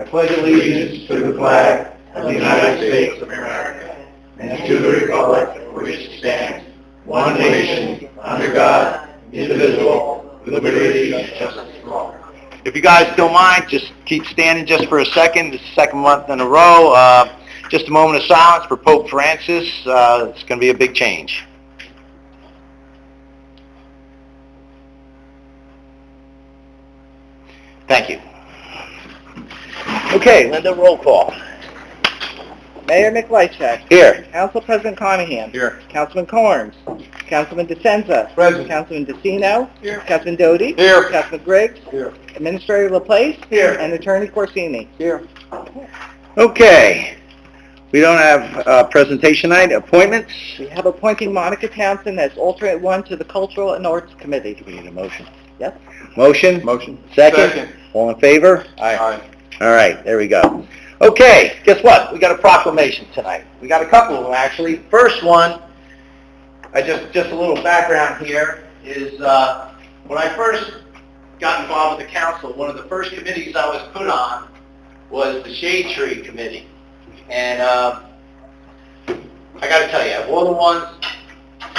I pledge allegiance to the flag of the United States of America and to the republic for which it stands, one nation, under God, indivisible, with liberty and justice for all. If you guys don't mind, just keep standing just for a second. This is the second month in a row. Just a moment of silence for Pope Francis. It's going to be a big change. Thank you. Okay, Linda, roll call. Mayor McLeichak. Here. Council President Conahan. Here. Councilman Corns. Councilman DeSenza. Present. Councilman DeCino. Here. Councilman Doty. Here. Councilman Griggs. Here. Administrator LaPlace. Here. And Attorney Corsini. Here. Okay. We don't have a presentation tonight. Appointments? We have appointing Monica Townsend as alternate one to the Cultural and Arts Committee. We need a motion. Yes? Motion? Motion. Second? All in favor? Aye. All right, there we go. Okay, guess what? We got a proclamation tonight. We got a couple of them, actually. First one, just a little background here, is when I first got involved with the council, one of the first committees I was put on was the Shade Tree Committee. And I got to tell you, of all the ones,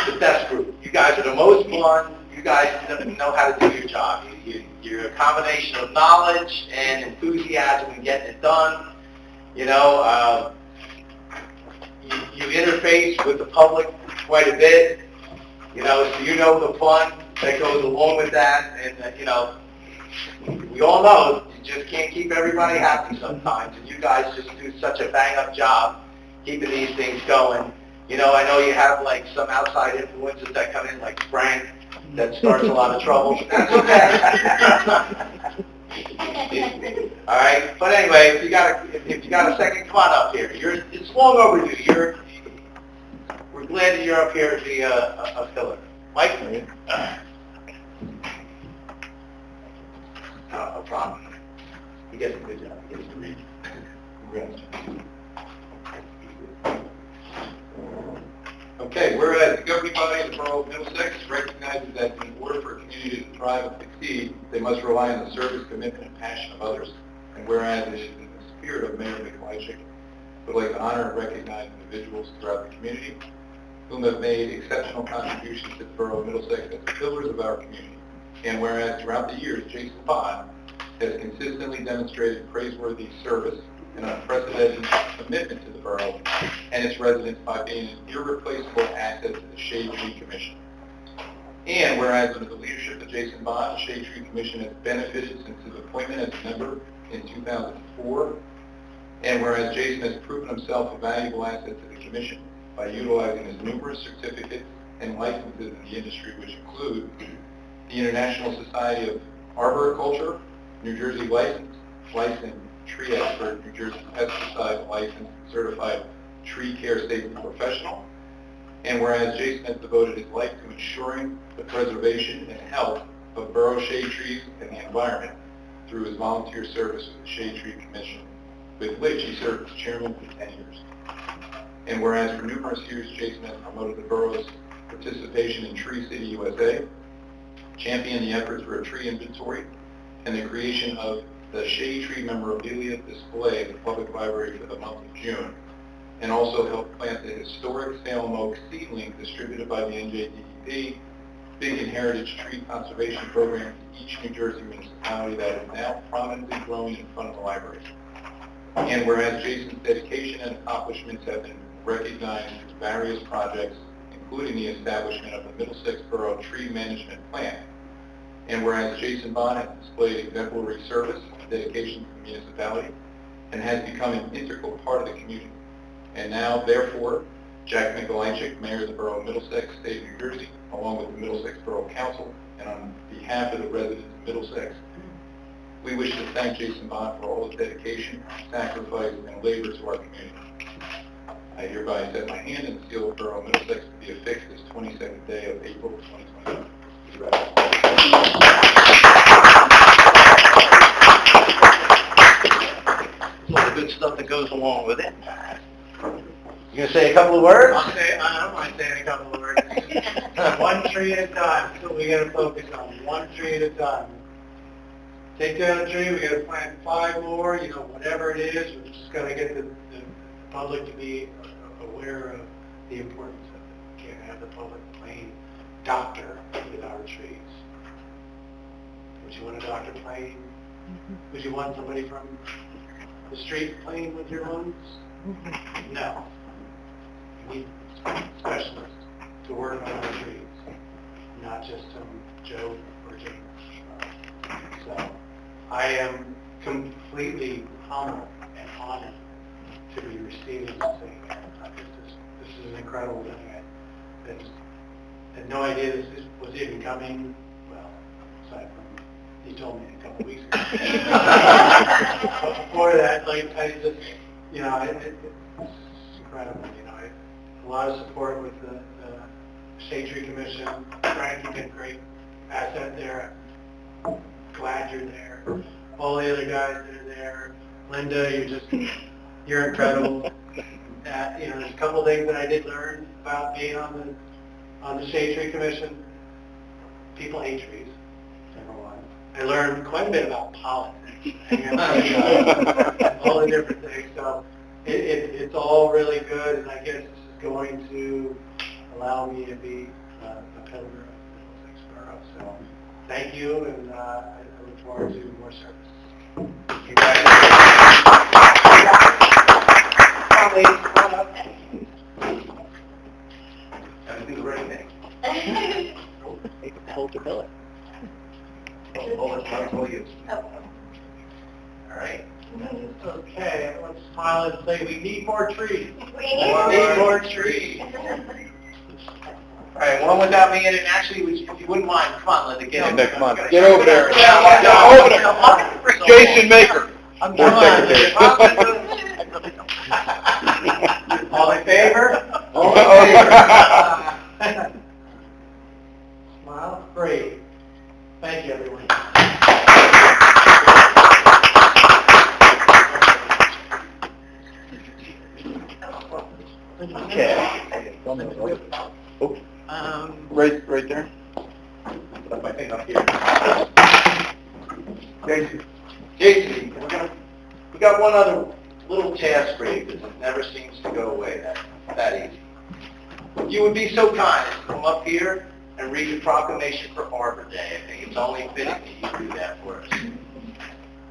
the best group. You guys are the most fun. You guys know how to do your job. You're a combination of knowledge and enthusiasm in getting it done. You know, you interface with the public quite a bit. You know, so you know the fun that goes along with that. And, you know, we all know you just can't keep everybody happy sometimes. And you guys just do such a bang-up job keeping these things going. You know, I know you have, like, some outside influences that come in, like Frank, that starts a lot of trouble. That's okay. All right. But anyway, if you got a second, come on up here. It's long overdue. We're glad that you're up here to be a filler. Mike? No problem. He gets a good job. He gets to read. Congrats. Okay, whereas the governing body of the Borough of Middlesex recognizes that in order for a community to thrive and succeed, they must rely on the service, commitment, and passion of others. And whereas it is in the spirit of Mayor McLeichak, would like to honor and recognize individuals throughout the community whom have made exceptional contributions to the Borough of Middlesex as pillars of our community. And whereas throughout the years, Jason Bond has consistently demonstrated praiseworthy service and unprecedented commitment to the borough and its residents by being an irreplaceable asset to the Shade Tree Commission. And whereas under the leadership of Jason Bond, the Shade Tree Commission has benefited since his appointment as a member in 2004, and whereas Jason has proven himself a valuable asset to the Commission by utilizing his numerous certificates and licenses in the industry, which include the International Society of Arboriculture, New Jersey licensed tree expert, New Jersey pesticide licensed and certified tree care safety professional. And whereas Jason has devoted his life to ensuring the preservation and health of borough shade trees and the environment through his volunteer service with the Shade Tree Commission, with which he served as chairman for 10 years. And whereas for numerous years Jason has promoted the borough's participation in Tree City USA, championed the efforts for a tree inventory, and the creation of the Shade Tree Memorabilia display at the Public Library for the month of June, and also helped plant the historic Salem Oak seedling distributed by the NJDEP, Big Heritage Tree Conservation Program to each New Jersey municipality that is now prominently growing in front of the library. And whereas Jason's dedication and accomplishments have been recognized through various projects, including the establishment of the Middlesex Borough Tree Management Plan, and whereas Jason Bond has displayed exemplary service and dedication to the municipality and has become an integral part of the community. And now, therefore, Jack McLeichak, Mayor of the Borough of Middlesex, State of New Jersey, along with the Middlesex Borough Council, and on behalf of the residents of Middlesex, we wish to thank Jason Bond for all his dedication, sacrifice, and labor to our community. I hereby set my hand and seal of Borough of Middlesex to be affixed this 22nd day of April 2021. All the good stuff that goes along with it. You gonna say a couple of words? I don't mind saying a couple of words. One tree at a time. That's what we got to focus on. One tree at a time. take down a tree, we gotta plant 5 more, whatever it is, we just gotta get the public to be aware of the importance of it. We can't have the public playing doctor with our trees. Would you want a doctor playing? Would you want somebody from the street playing with your ones? No. You need specialists to work on our trees, not just some Joe or Jane. So I am completely humbled and honored to be receiving this thing. This is an incredible thing. I had no idea this was even coming. Well, aside from he told me a couple weeks ago. But before that, I just, it's incredible. A lot of support with the Shade Tree Commission. Frank, you've been a great asset there. I'm glad you're there. All the other guys that are there. Linda, you're incredible. There's a couple things that I did learn about being on the Shade Tree Commission. People hate trees, number one. I learned quite a bit about politics and all the different things. So it's all really good, and I guess this is going to allow me to be a pillar of Middlesex Borough. So thank you, and I look forward to more service. Gotta do the right thing. They can hold the pillar. All you. All right. Okay, everyone smile and say, we need more trees. We need more trees. All right, one without me in it. Actually, if you wouldn't mind, come on, Linda, get in. Linda, come on. Get over there. Get over there. Jason Maker. I'm Board secretary. All in favor? Smile free. Thank you, everyone. Okay. Oh, right there. Put my thing up here. Jason, we got one other little task for you because it never seems to go away that easy. You would be so kind as to come up here and read the proclamation for Arbor Day. I think it's only fitting that you do that for us.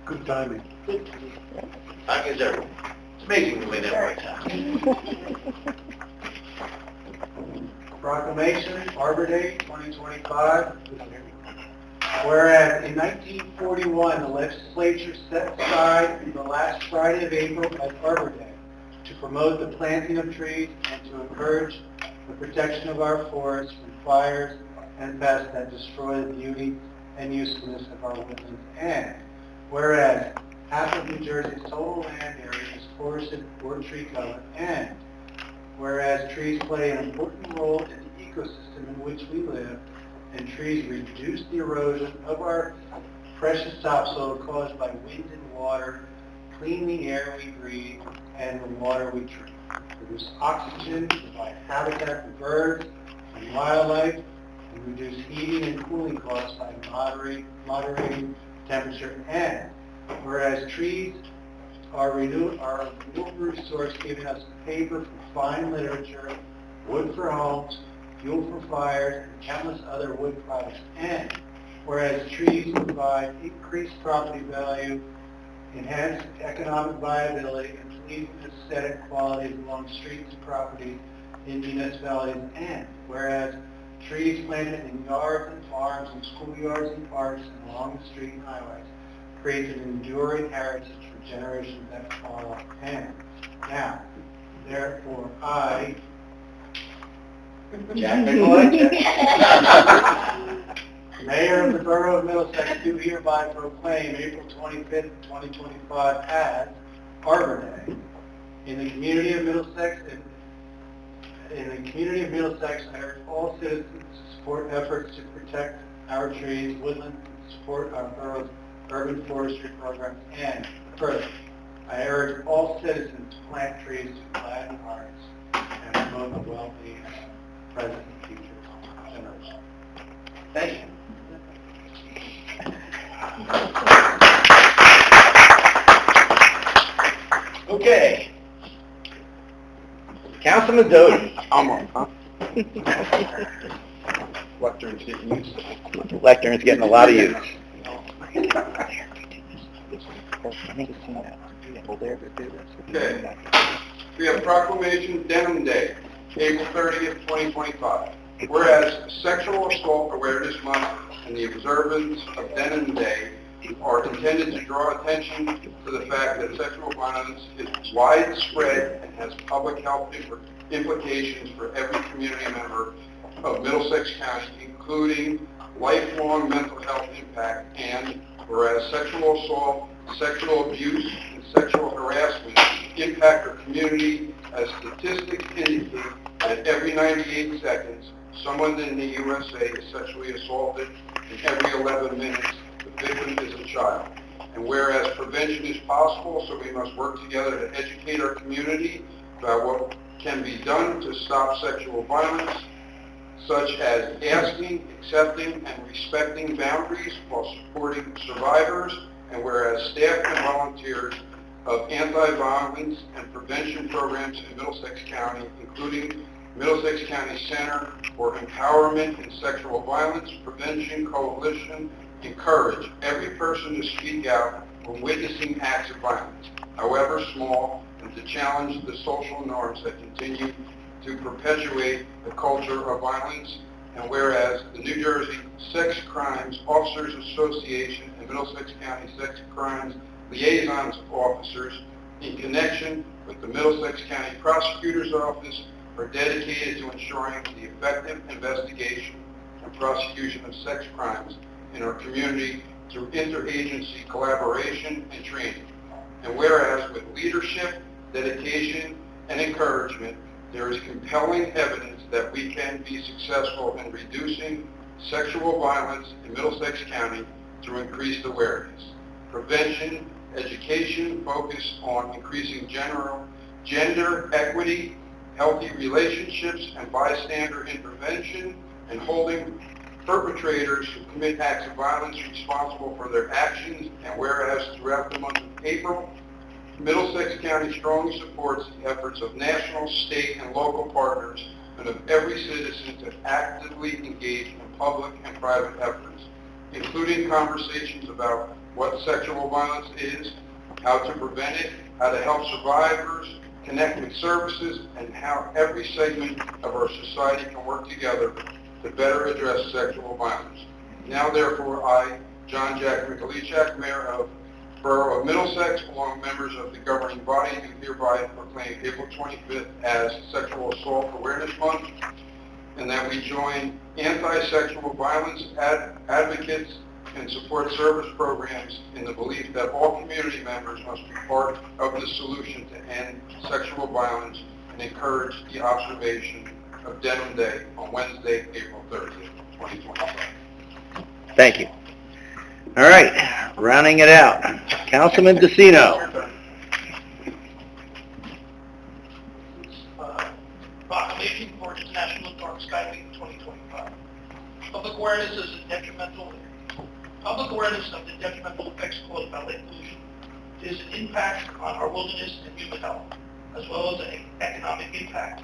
Good timing. Timing is everything. It's amazing the way that works out. Proclamation, Arbor Day 2025. Whereas in 1941, the legislature set aside the last Friday of April as Arbor Day to promote the planting of trees and to encourage the protection of our forests from fires and pests that destroy the beauty and usefulness of our woodlands. And whereas half of New Jersey's total land area is forested or tree cover, and whereas trees play an important role in the ecosystem in which we live, and trees reduce the erosion of our precious topsoil caused by wind and water, clean the air we breathe, and the water we drink, produce oxygen, provide habitat for birds and wildlife, and reduce heating and cooling costs by moderating temperature. And whereas trees are a renewable resource, giving us paper for fine literature, wood for homes, fuel for fires, and countless other wood products. And whereas trees provide increased property value, enhanced economic viability, and pleasing aesthetic qualities along streets and properties in municipalities. And whereas trees planted in yards and farms and schoolyards and parks and along the street and highways creates an enduring heritage for generations that follow. And now, therefore, I, Jack Mayor of the Borough of Middlesex, do hereby proclaim April 25th, 2025 as Arbor Day. In the community of Middlesex, I urge all citizens to support efforts to protect our trees, woodlands, and support our borough's urban forestry programs. And further, I urge all citizens to plant trees to gladden hearts and promote the well-being of present and future generations. Thank you. Okay. Councilman Doty. I'm on, huh? Lectern's getting used. Lectern's getting a lot of use. Okay. We have proclamation Denim Day, April 30th, 2025. Whereas Sexual Assault Awareness Month and the observance of Denim Day are intended to draw attention to the fact that sexual violence is widespread and has public health implications for every community member of Middlesex County, including lifelong mental health impact, and whereas sexual assault, sexual abuse, and sexual harassment impact our community, as statistics indicate that every 98 seconds, someone in the USA is sexually assaulted, and every 11 minutes, the victim is a child. And whereas prevention is possible, so we must work together to educate our community about what can be done to stop sexual violence, such as asking, accepting, and respecting boundaries while supporting survivors, and whereas staff and volunteers of anti-violence and prevention programs in Middlesex County, including Middlesex County Center for Empowerment in Sexual Violence Prevention Coalition, encourage every person to speak out when witnessing acts of violence, however small, and to challenge the social norms that continue to perpetuate the culture of violence. And whereas the New Jersey Sex Crimes Officers Association and Middlesex County Sex Crimes Liaisons Officers, in connection with the Middlesex County Prosecutor's Office, are dedicated to ensuring the effective investigation and prosecution of sex crimes in our community through interagency collaboration and training. And whereas with leadership, dedication, and encouragement, there is compelling evidence that we can be successful in reducing sexual violence in Middlesex County through increased awareness, prevention, education focused on increasing gender equity, healthy relationships, and bystander intervention, and holding perpetrators who commit acts of violence responsible for their actions. And whereas throughout the month of April, Middlesex County strongly supports the efforts of national, state, and local partners, and of every citizen to actively engage in public and private efforts, including conversations about what sexual violence is, how to prevent it, how to help survivors, connect with services, and how every segment of our society can work together to better address sexual violence. Now, therefore, I, John Jack Mikulicek, Mayor of Borough of Middlesex, along with members of the governing body, do hereby proclaim April 25th as Sexual Assault Awareness Month, and that we join anti-sexual violence advocates and support service programs in the belief that all community members must be part of the solution to end sexual violence, and encourage the observation of Denim Day on Wednesday, April 30th, 2025. Thank you. All right, rounding it out, Councilman DeCino. Proclamation for International Dark Sky Week 2025. Public awareness of the detrimental effects caused by light pollution is an impact on our wilderness and human health, as well as an economic impact.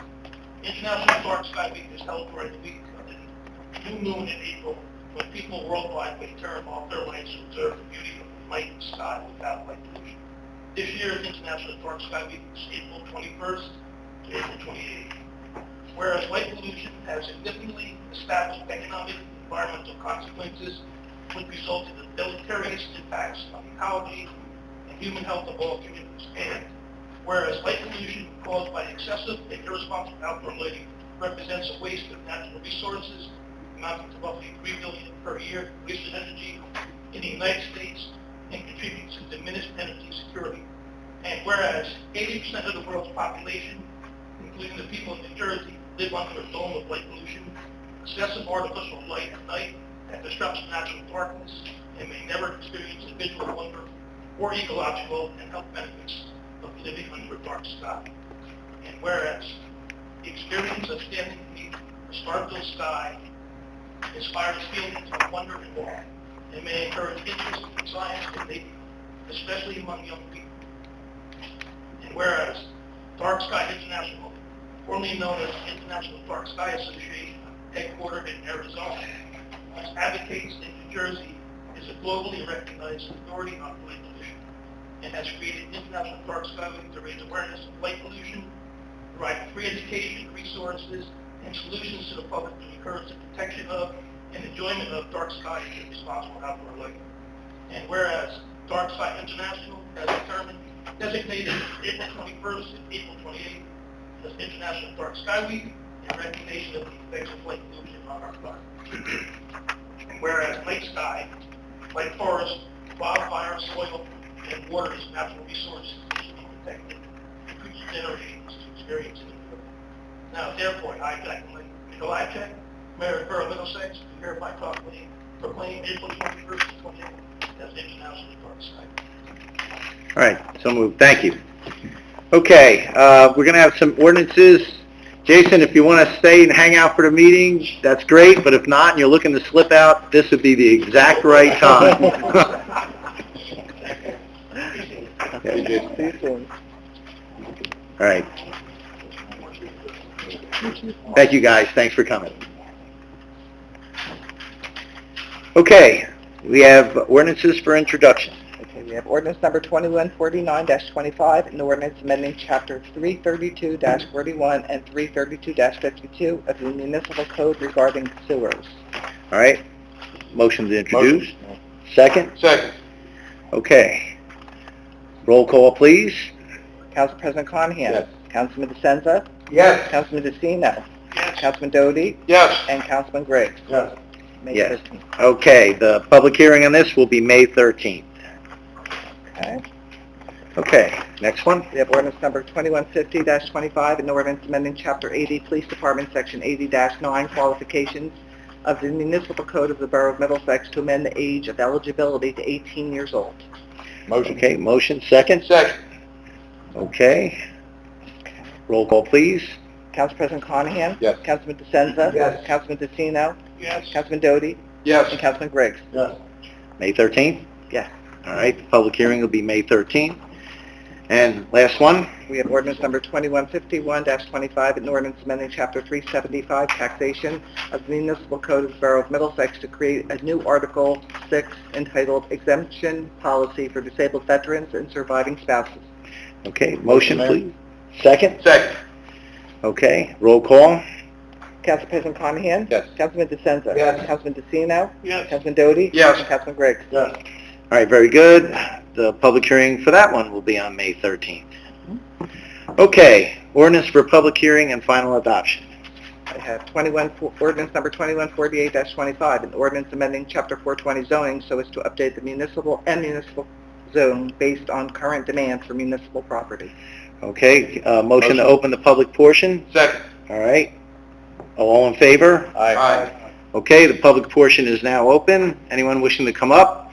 International Dark Sky Week is held during the week of the new moon in April, when people worldwide may turn off their lights to observe the beauty of the night sky without light pollution. This year's International Dark Sky Week is April 21st to April 28th. Whereas light pollution has significantly established economic and environmental consequences, would result in the deleterious impacts on the ecology and human health of all communities. And whereas light pollution caused by excessive and irresponsible outdoor lighting represents a waste of natural resources amounting to roughly $3 billion per year in wasted energy in the United States, and contributes to diminished energy security. And whereas 80% of the world's population, including the people in New Jersey, live under a dome of light pollution, excessive artificial light at night that disrupts natural darkness and may never experience the visual wonder or ecological and health benefits of living under a dark sky. And whereas the experience of standing beneath a star-filled sky inspires feelings of wonder and awe, and may encourage interest in science and nature, especially among young people. And whereas Dark Sky International, formerly known as International Dark Sky Association, headquartered in Arizona, which advocates in New Jersey, is a globally recognized authority on light pollution, and has created International Dark Sky Week to raise awareness of light pollution, provide free education, resources, and solutions to the public to encourage the protection of and enjoyment of dark sky and responsible outdoor lighting. And whereas Dark Sky International has designated April 21st and April 28th as International Dark Sky Week in recognition of the effects of light pollution on our planet. And whereas night sky, like forest, wildfire, soil, and water is natural resources that should be protected for future generations to experience and enjoy. Now, therefore, I, Jack Middlesex, Mayor of Borough, Middlesex, hereby proclaim April 21st and 28th as International Dark Sky. All right, so moved. Thank you. Okay, we're going to have some ordinances. Jason, if you want to stay and hang out for the meeting, that's great, but if not, and you're looking to slip out, this would be the exact right time. All right. Thank you, guys. Thanks for coming. Okay, we have ordinances for introduction. Okay, we have ordinance number 2149-25, an ordinance amending chapter 332-41 and 332-52 of the municipal code regarding sewers. All right, motion to introduce. Second? Second. Okay. Roll call, please. Council President Conahan. Yes. Councilman DeSenza. Yes. Councilman DeCino. Yes. Councilman Doty. Yes. And Councilman Griggs. Yes. May Yes. 15th. Okay, the public hearing on this will be May 13th. Okay. Okay, next one. We have ordinance number 2150-25, an ordinance amending Chapter 80, Police Department, Section 80-9, qualifications of the municipal code of the Borough of Middlesex to amend the age of eligibility to 18 years old. Motion. Okay, motion, second? Second. Okay. Roll call, please. Council President Conahan. Yes. Councilman DeSenza. Yes. Councilman DeCino. Yes. Councilman Doty. Yes. And Councilman Griggs. Yes. May 13th? Yes. All right, the public hearing will be May 13th. And last one? We have ordinance number 2151-25, an ordinance amending Chapter 375, taxation of the municipal code of the Borough of Middlesex to create a new Article 6 entitled Exemption Policy for Disabled Veterans and Surviving Spouses. Okay, motion, Mayor. please. Second? Second. Okay, roll call. Council President Conahan. Yes. Councilman DeSenza. Yes. Councilman DeCino. Yes. Councilman Doty. Yes. And Councilman Griggs. Yes. All right, very good. The public hearing for that one will be on May 13th. Okay, ordinance for public hearing and final adoption. I have ordinance number 2148-25, an ordinance amending Chapter 420 zoning so as to update the municipal and municipal zone based on current demands for municipal property. Okay, motion to open the public portion. Second. All right. All in favor? Aye. Okay, the public portion is now open. Anyone wishing to come up?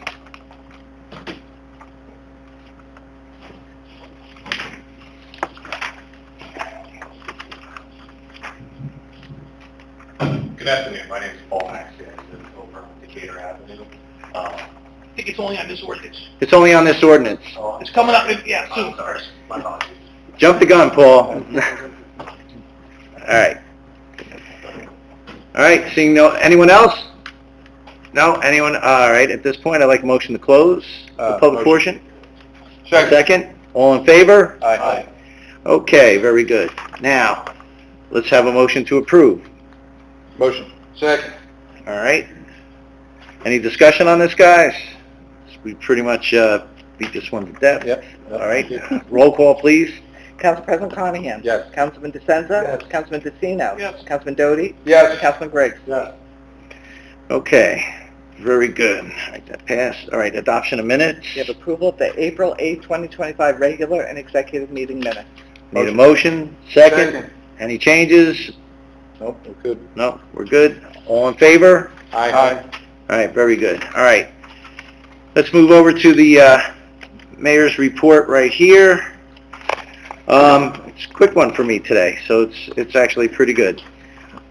Good afternoon. My name is Paul Maxey. I live over on Decatur Avenue. I think it's only on this ordinance. It's only on this ordinance. It's coming up, yeah, soon. I'm sorry. My apologies. Jump the gun, Paul. All right. All right, seeing anyone else? No? Anyone? All right, at this point, I'd like a motion to close the public Motion. portion. Second. Second? All in favor? Aye. Okay, very good. Now, let's have a motion to approve. Motion. Second. All right. Any discussion on this, guys? We pretty much beat this one to death. Yep. All right. Roll call, please. Council President Conahan. Yes. Councilman DeSenza. Yes. Councilman DeCino. Yes. Councilman Doty. Yes. And Councilman Griggs. Yes. Okay. Very good. All right, that passed. All right, adoption of minutes. We have approval of the April 8, 2025 regular and executive meeting minutes. Need a motion? Second? Any changes? Nope, we're good. No, we're good. All in favor? Aye. All right, very good. All right. Let's move over to the mayor's report right here. It's a quick one for me today, so it's actually pretty good.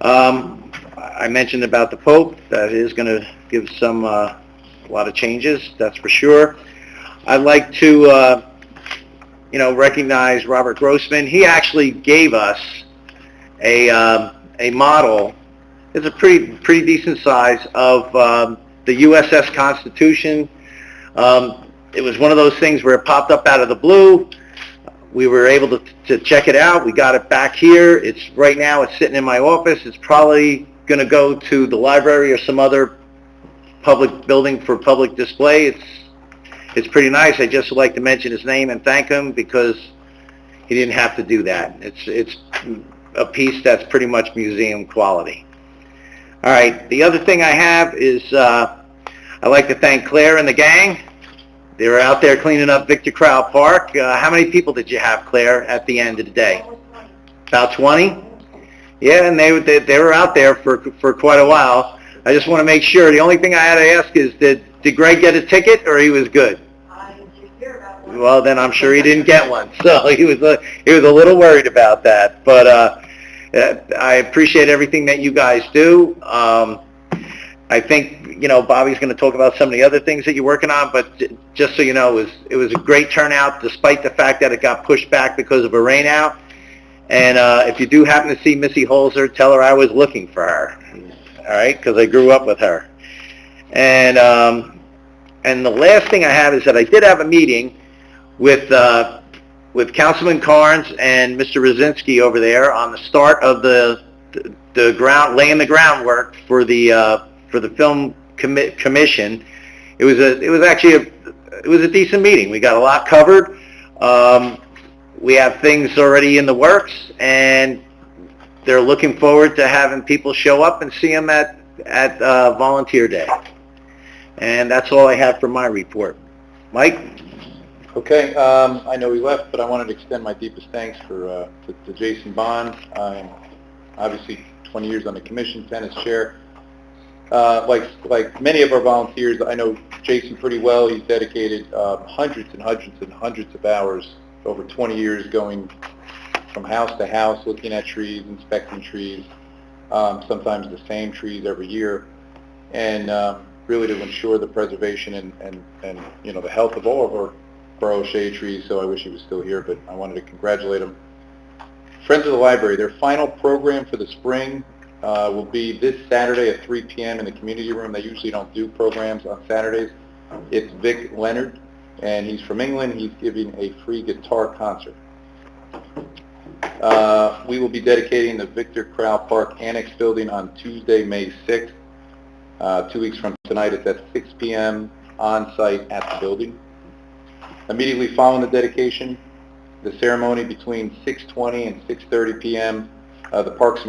I mentioned about the Pope. That is going to give some a lot of changes, that's for sure. I'd like to recognize Robert Grossman. He actually gave us a model. It's a pretty decent size of the USS Constitution. It was one of those things where it popped up out of the blue. We were able to check it out. We got it back here. Right now it's sitting in my office. It's probably going to go to the library or some other public building for public display. It's pretty nice. I just would like to mention his name and thank him because he didn't have to do that. It's a piece that's pretty much museum quality. All right, the other thing I have is I'd like to thank Claire and the gang. They were out there cleaning up Victor Crowell Park. How many people did you have, Claire, at the end of the day? About 20? Yeah, and they were out there for quite a while. I just want to make sure. The only thing I had to ask is, did Greg get a ticket, or he was good? I didn't hear about one. Well, then I'm sure he didn't get one. So he was a little worried about that. But I appreciate everything that you guys do. I think Bobby's going to talk about some of the other things that you're working on. But just so you know, it was a great turnout, despite the fact that it got pushed back because of a rain out. And if you do happen to see Missy Holzer, tell her I was looking for her. All right, because I grew up with her. And the last thing I have is that I did have a meeting with Councilman Carnes and Mr. Rosinski over there on the start of the laying the groundwork for the film commission. It was actually a decent meeting. We got a lot covered. We have things already in the works, and they're looking forward to having people show up and see them at Volunteer Day. And that's all I have for my report. Mike? Okay, I know he left, but I wanted to extend my deepest thanks to Jason Bond. I'm obviously 20 years on the commission, 10 as chair. Like many of our volunteers, I know Jason pretty well. He's dedicated hundreds and hundreds and hundreds of hours over 20 years going from house to house, looking at trees, inspecting trees, sometimes the same trees every year, and really to ensure the preservation and the health of all of our borough shade trees. So I wish he was still here, but I wanted to congratulate him. Friends of the Library, their final program for the spring will be this Saturday at 3 p.m. in the community room. They usually don't do programs on Saturdays. It's Vic Leonard, and he's from England. He's giving a free guitar concert. We will be dedicating the Victor Crowell Park Annex building on Tuesday, May 6th. 2 weeks from tonight, it's at 6 p.m. on site at the building. Immediately following the dedication, the ceremony between 6:20 and 6:30 p.m., the Parks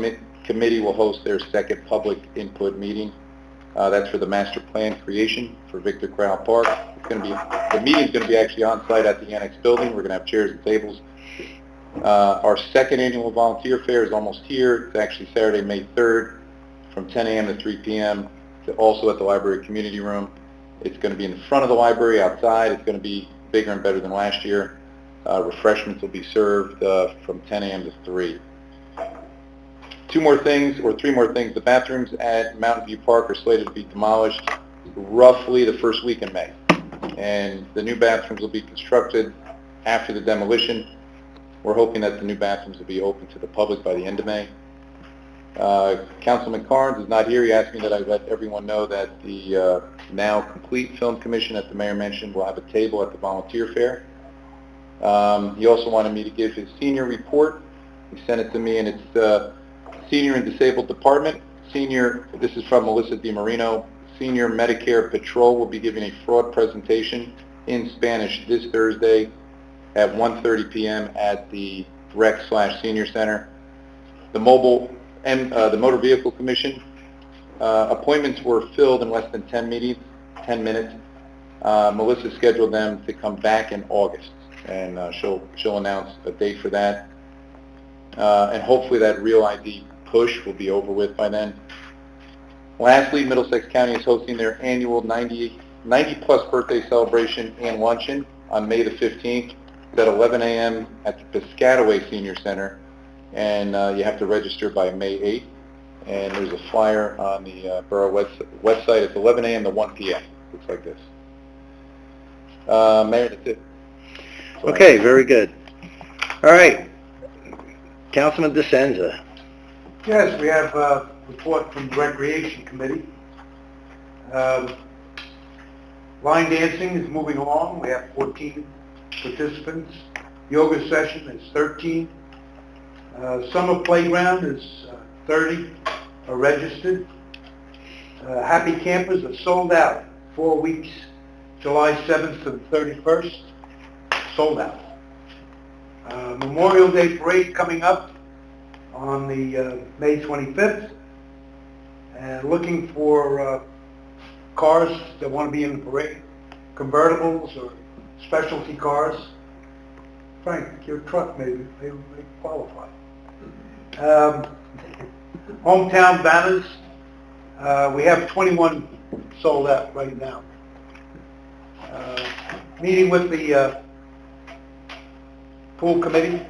Committee will host their second public input meeting. That's for the master plan creation for Victor Crowell Park. The meeting's going to be actually on site at the Annex building. We're going to have chairs and tables. Our second annual volunteer fair is almost here. It's actually Saturday, May 3rd from 10 a.m. to 3 p.m. Also at the library community room. It's going to be in front of the library outside. It's going to be bigger and better than last year. Refreshments will be served from 10 a.m. to 3. Three more things. The bathrooms at Mountain View Park are slated to be demolished roughly the first week in May. And the new bathrooms will be constructed after the demolition. We're hoping that the new bathrooms will be open to the public by the end of May. Councilman Carnes is not here. He asked me that I let everyone know that the now complete film commission that the mayor mentioned will have a table at the volunteer fair. He also wanted me to give his senior report. He sent it to me, and it's Senior and Disabled Department. This is from Melissa DiMarino. Senior Medicare Patrol will be giving a fraud presentation in Spanish this Thursday at 1:30 p.m. at the Rec/Senior Center. The Motor Vehicle Commission appointments were filled in less than 10 minutes. Melissa scheduled them to come back in August, and she'll announce a date for that. And hopefully that Real ID push will be over with by then. Lastly, Middlesex County is hosting their annual 90-plus birthday celebration and luncheon on May the 15th. It's at 11 a.m. at the Piscataway Senior Center, and you have to register by May 8th. And there's a flyer on the Borough website. It's 11 a.m. to 1 p.m. Looks like this. Mayor, that's it. Okay, very good. All right. Councilman DeSenza. Yes, we have a report from the Recreation Committee. Line dancing is moving along. We have 14 participants. Yoga session is 13. Summer playground is 30 are registered. Happy Campers are sold out. 4 weeks, July 7th to the 31st, sold out. Memorial Day Parade coming up on the May 25th. And looking for cars that want to be in the parade, convertibles or specialty cars. Frank, your truck may qualify. Hometown banners, we have 21 sold out right now. Meeting with the pool commission.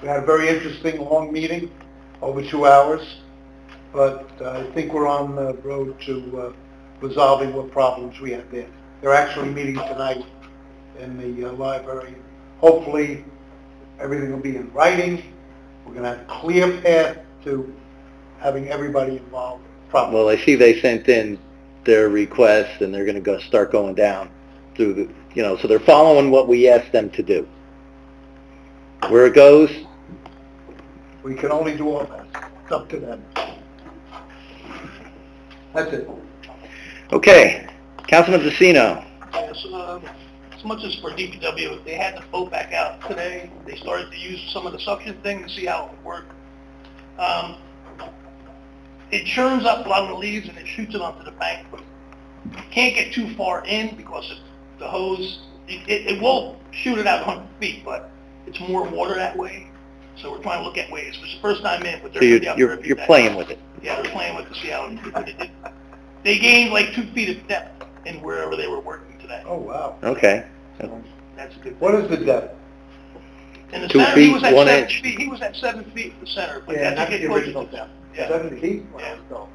We had a very interesting long meeting, over 2 hours, but I think we're on the road to resolving what problems we have there. They're actually meeting tonight in the library. Hopefully, everything will be in writing. We're going to have a clear path to having everybody involved. Well, I see they sent in their request, and they're going to start going down through the, so they're following what we asked them to do. Where it goes, We can only do our best. It's up to them. That's it. okay. Councilman DeCino. Yes, as much as for DPW, they had the boat back out today. They started to use some of the suction thing to see how it would work. It churns up a lot of the leaves and it shoots it onto the bank. You can't get too far in because the hose, it won't shoot it out 100 feet, but it's more water that way. So we're trying to look at ways. It's the first time in, but they're So going to be out there every you're day. playing with it. Yeah, they're playing with it to see how it they gained like 2 feet of depth in wherever they were working today. Oh, wow. Okay. So that's a good thing. What is the depth? In the 2 center, he feet, was at 1 7 inch. feet. He was at 7 feet in the center, but Yeah, as that's you the get closer original to depth. yeah. 7 feet? Yeah. Wow.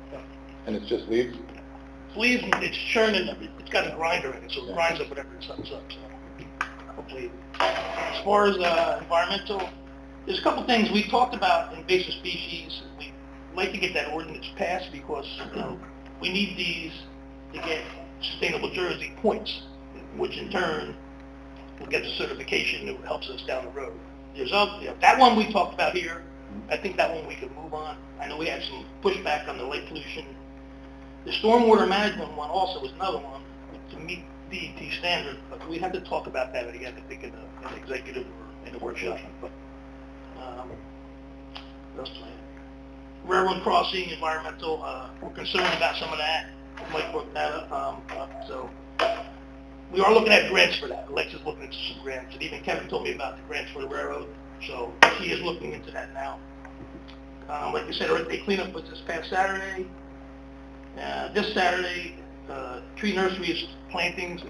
And it's just leaves? Leaves, it's churning. It's got a grinder in it, so it grinds up whatever it sucks up. So hopefully, as far as environmental, there's a couple things we talked about invasive species. We'd like to get that ordinance passed because we need these to get Sustainable Jersey points, which in turn will get the certification that helps us down the road. There's that one we talked about here. I think that one we could move on. I know we had some pushback on the light pollution. The stormwater management one also was another one to meet DEP standard, but we had to talk about that again, I think, in the executive or in the workshop. But what else do I have? Railroad crossing, environmental, we're concerned about some of that. Mike brought that up. So we are looking at grants for that. Alexa's looking into some grants, and even Kevin told me about the grants for the railroad. So he is looking into that now. Like I said, Earth Day cleanup was this past Saturday. This Saturday, tree nursery is plantings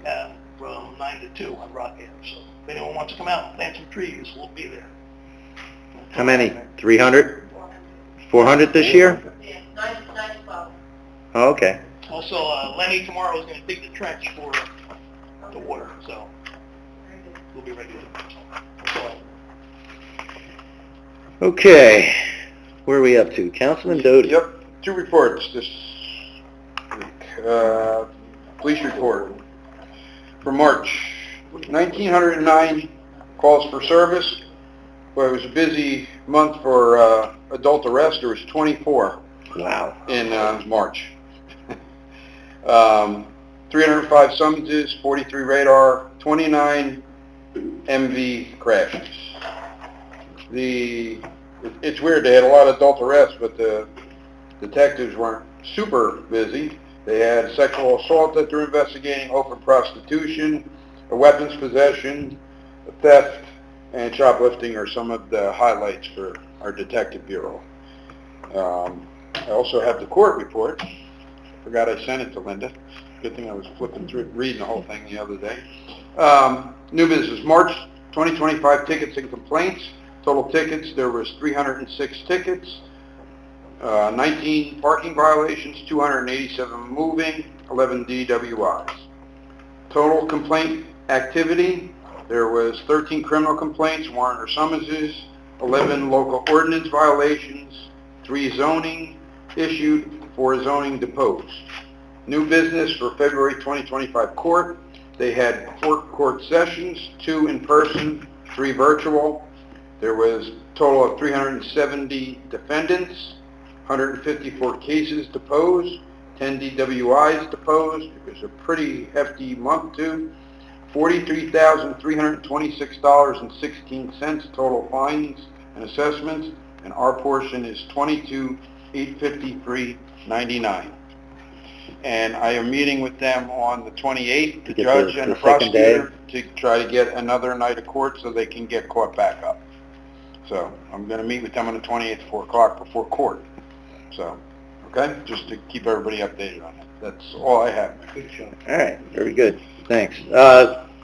from 9 to 2 on Rockham. So if anyone wants to come out and plant some trees, we'll be there. How many? 300? 400 this year? Yeah, 9 to 12. Oh, okay. Also, Lenny tomorrow is going to dig the trench for the water, so we'll be ready to do it. That's all. Okay. Where are we up to? Councilman Doty. Yep, 2 reports this week. Police report for March. 1,909 calls for service. Well, it was a busy month for adult arrest. There was 24 Wow. in March. 305 summonses, 43 radar, 29 MV crashes. It's weird, they had a lot of adult arrests, but the detectives weren't super busy. They had sexual assault that they're investigating, open prostitution, a weapons possession, a theft, and shoplifting are some of the highlights for our detective bureau. I also have the court report. Forgot I sent it to Linda. Good thing I was flipping through, reading the whole thing the other day. New business, March 2025 tickets and complaints. Total tickets, there was 306 tickets, 19 parking violations, 287 moving, 11 DWIs. Total complaint activity. There was 13 criminal complaints, warrant or summonses, 11 local ordinance violations, 3 zoning issued, 4 zoning deposed. New business for February 2025 court. They had 4 court sessions, 2 in person, 3 virtual. There was a total of 370 defendants, 154 cases deposed, 10 DWIs deposed. It was a pretty hefty month too. $43,326.16 total fines and assessments, and our portion is $22,853.99. And I am meeting with them on the 28th, the judge and the prosecutor, to try to get another night of court so they can get caught back up. So I'm going to meet with them on the 28th at 4 o'clock before court. So, okay, just to keep everybody updated on it. That's all I have. Good job. All right, very good. Thanks.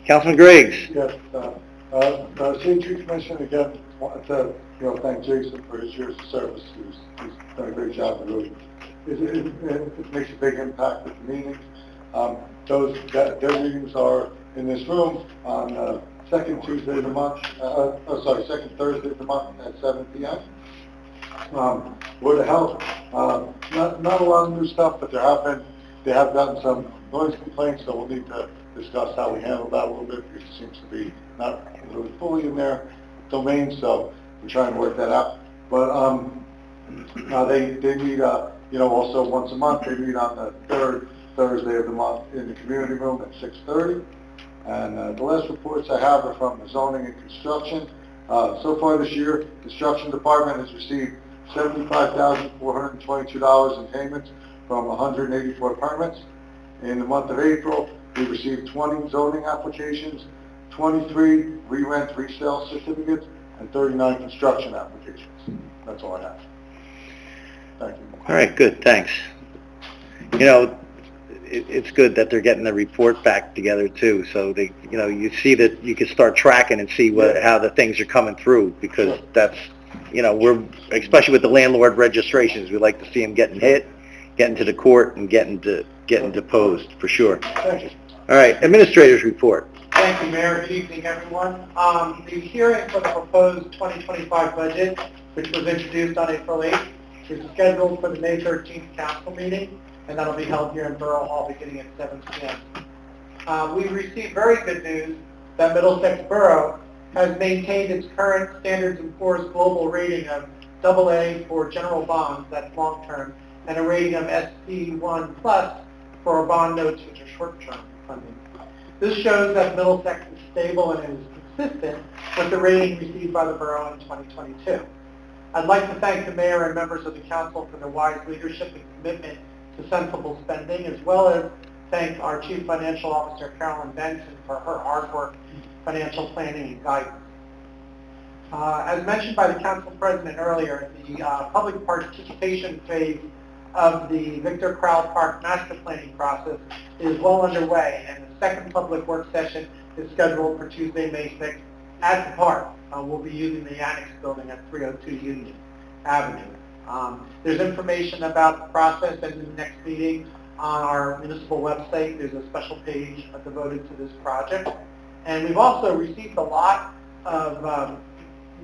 Councilman Griggs. Yes, Chief Commissioner, again, wanted to, thank Jason for his years of service. He's done a great job. It makes a big impact with the meetings. Their meetings are in this room on second Tuesday of the month, second Thursday of the month at 7 p.m. Word of health, not a lot of new stuff, but they have gotten some noise complaints, so we'll need to discuss how we handle that a little bit, because it seems to be not really fully in their domain, so we're trying to work that out. But they meet, also once a month. They meet on the 3rd Thursday of the month in the community room at 6:30. And the last reports I have are from the zoning and construction. So far this year, the construction department has received $75,422 in payments from 184 permits. In the month of April, we received 20 zoning applications, 23 re-rent resale certificates, and 39 construction applications. That's all I have. Thank you. All right, good, thanks. It's good that they're getting the report back together too, so they, you see that you can start tracking and see how the things are coming through, because that's, we're, especially with the landlord registrations, we like to see them getting hit, getting to the court, and getting deposed, for sure. Thank you. All right, administrator's report. Thank you, Mayor. Good evening, everyone. The hearing for the proposed 2025 budget, which was introduced on April 8th, is scheduled for the May 13th council meeting, and that'll be held here in Borough Hall beginning at 7 p.m. We've received very good news that Middlesex Borough has maintained its current Standards & Poor's global rating of AA for general bonds, that's long-term, and a rating of SC1 plus for our bond notes, which are short-term funding. This shows that Middlesex is stable and is consistent with the rating received by the borough in 2022. I'd like to thank the mayor and members of the council for their wise leadership and commitment to sensible spending, as well as thank our Chief Financial Officer, Carolyn Benson, for her hard work, financial planning, and guidance. As mentioned by the council president earlier, the public participation phase of the Victor Crowell Park master planning process is well underway, and the second public work session is scheduled for Tuesday, May 6th at the park. We'll be using the annex building at 302 Union Avenue. There's information about the process and the next meeting on our municipal website. There's a special page devoted to this project. And we've also received a lot of,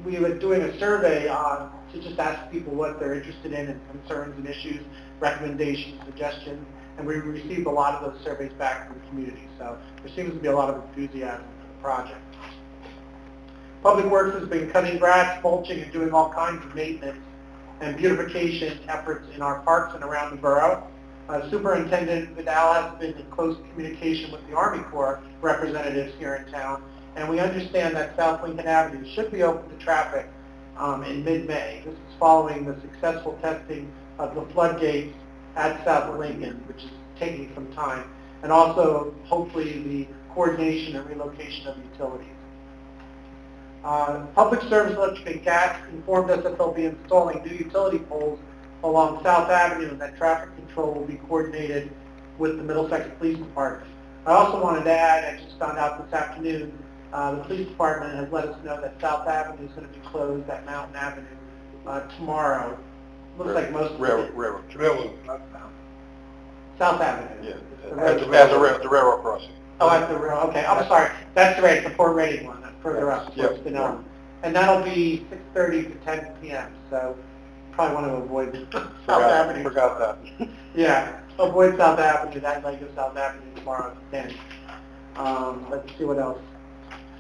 we were doing a survey to just ask people what they're interested in and concerns and issues, recommendations, suggestions, and we received a lot of those surveys back from the community. So there seems to be a lot of enthusiasm for the project. Public Works has been cutting grass, mulching, and doing all kinds of maintenance and beautification efforts in our parks and around the borough. Superintendent Vidal has been in close communication with the Army Corps representatives here in town, and we understand that South Lincoln Avenue should be open to traffic in mid-May. This is following the successful testing of the floodgates at South Lincoln, which is taking some time, and also hopefully the coordination and relocation of utilities. Public Service Electric and Gas informed us that they'll be installing new utility poles along South Avenue and that traffic control will be coordinated with the Middlesex Police Department. I also wanted to add, I just found out this afternoon, the Police Department has let us know that South Avenue is going to be closed at Mountain Avenue tomorrow. Looks like most of Railroad. South Avenue. Yeah, the railroad crossing. Oh, at the rail, okay, I'm sorry, that's right, the Fort Reading one, that's further up, Yep. towards Denellen. And that'll be 6:30 to 10 p.m., so probably want to avoid South Avenue. Forgot that. Yeah, avoid South Avenue, that leg of South Avenue tomorrow at 10. Let's see what else.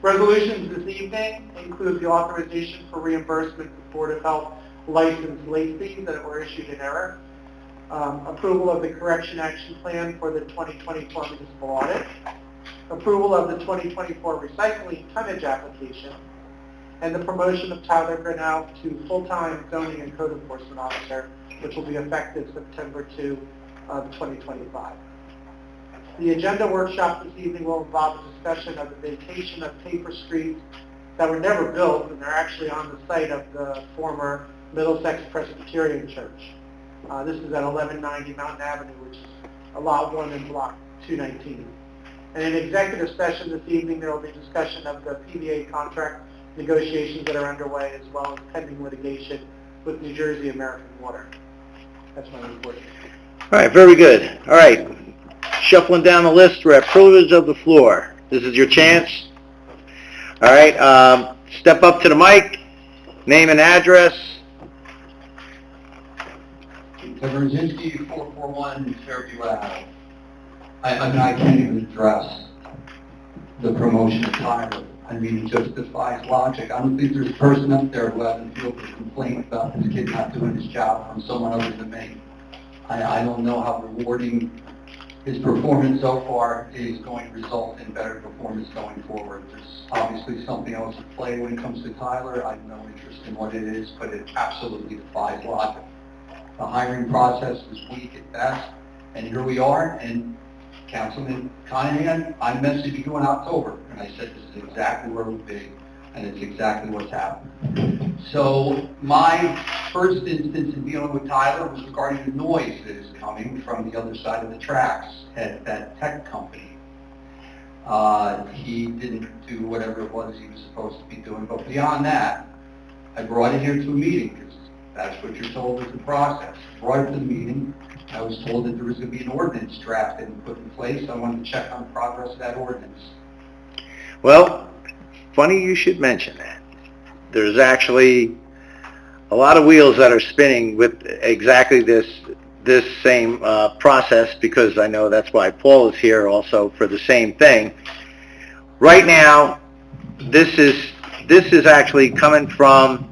Resolutions this evening include the authorization for reimbursement for Board of Health license late fees that were issued in error. Approval of the correction action plan for the 2024 municipal audit. Approval of the 2024 recycling tonnage application. And the promotion of Tyler Grinnell to full-time zoning and code enforcement officer, which will be effective September 2 of 2025. The agenda workshop this evening will involve a discussion of the vacation of paper streets that were never built, and they're actually on the site of the former Middlesex Presbyterian Church. This is at 1190 Mountain Avenue, which is a lot 1 in block 219. And in executive session this evening, there will be discussion of the PBA contract negotiations that are underway, as well as pending litigation with New Jersey American Water. That's my report. All right, very good. All right, shuffling down the list, we're at privilege of the floor. This is your chance. All right, step up to the mic, name and address. Brzezinski, 441 Fairview Ave. I can't even address the promotion of Tyler. I mean, it just defies logic. I don't think there's a person up there who hasn't fielded a complaint about this kid not doing his job from someone other than me. I don't know how rewarding his performance so far is going to result in better performance going forward. There's obviously something else at play when it comes to Tyler. I have no interest in what it is, but it absolutely defies logic. The hiring process was weak at best, and here we are, and Councilman Conahan, I messaged you in October, and I said this is exactly where we'll be, and it's exactly what's happened. So my first instance in dealing with Tyler was regarding the noise that is coming from the other side of the tracks at that tech company. He didn't do whatever it was he was supposed to be doing, but beyond that, I brought it here to a meeting, because that's what you're told is the process. I brought it to the meeting. I was told that there was going to be an ordinance drafted and put in place. I wanted to check on the progress of that ordinance. Well, funny you should mention that. There's actually a lot of wheels that are spinning with exactly this same process, because I know that's why Paul is here also for the same thing. Right now, this is actually coming from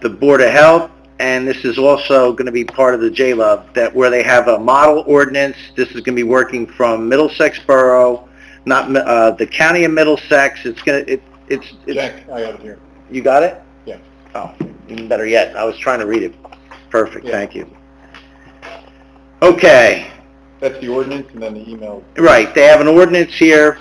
the Board of Health, and this is also going to be part of the JLove, that where they have a model ordinance. This is going to be working from Middlesex Borough, not the County of Middlesex. It's Jack, I have it here. You got it? Yeah. Oh, even better yet. I was trying to read it. Perfect. Yeah. Thank you. Okay. That's the ordinance, and then the email. Right. They have an ordinance here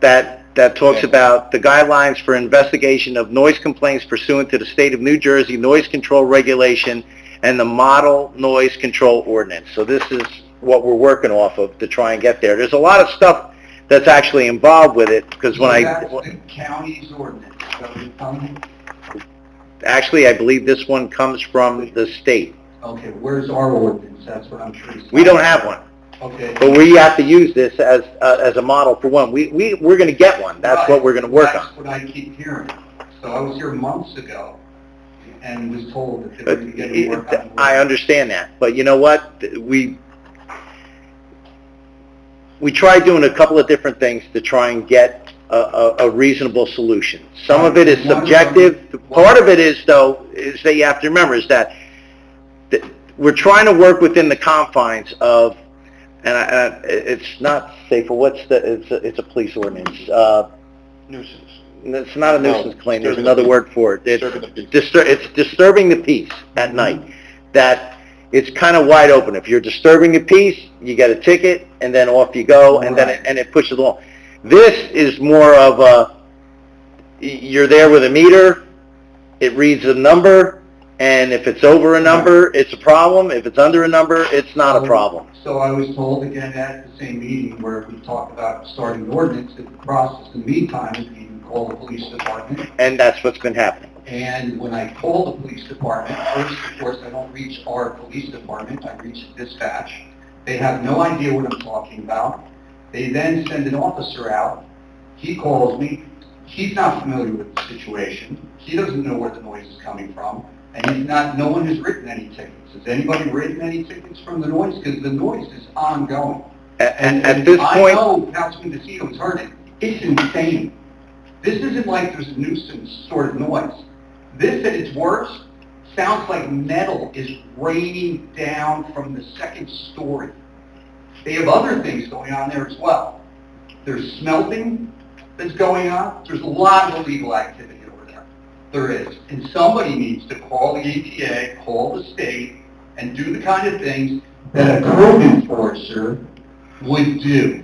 that talks about the guidelines for investigation of noise complaints pursuant to the state of New Jersey noise control regulation and the model noise control ordinance. So this is what we're working off of to try and get there. There's a lot of stuff that's actually involved with it, because when That's the county's ordinance. Is that what you're telling me? actually, I believe this one comes from the state. Okay, where's our ordinance? That's what I'm curious. We don't have one. Okay. But we have to use this as a model for one. We're going to get one. That's what we're going to work That's on. what I keep hearing. So I was here months ago and was told that they were But going to work on I understand that. But you know what? We tried doing a couple of different things to try and get a reasonable solution. Some of it is subjective. Part of it is, though, is that you have to remember is that we're trying to work within the confines of, and it's not safe. It's a police ordinance. Nuisance. It's not a nuisance claim. There's Disturbing another the word for it. Disturbing the peace. It's disturbing the peace at night. That it's kind of wide open. If you're disturbing the peace, you get a ticket, and then off you go, and then it pushes along. This is more of you're there with a meter. It reads a number. And if it's over a number, it's a problem. If it's under a number, it's not a problem. So I was told again at the same meeting where we talked about starting an ordinance in the process. In the meantime, we can call the police department. And that's what's been happening. And when I call the police department, first, of course, I don't reach our police department. I reach dispatch. They have no idea what I'm talking about. They then send an officer out. He calls me. He's not familiar with the situation. He doesn't know where the noise is coming from. And no one has written any tickets. Has anybody written any tickets from the noise? Because the noise is ongoing. And at this point... I know Councilman DeCio's heard it. It's insane. This isn't like there's a nuisance sort of noise. This, at its worst, sounds like metal is raining down from the second story. They have other things going on there as well. There's smelting that's going on. There's a lot of illegal activity over there. There is. And somebody needs to call the EPA, call the state, and do the kind of things that a code enforcer would do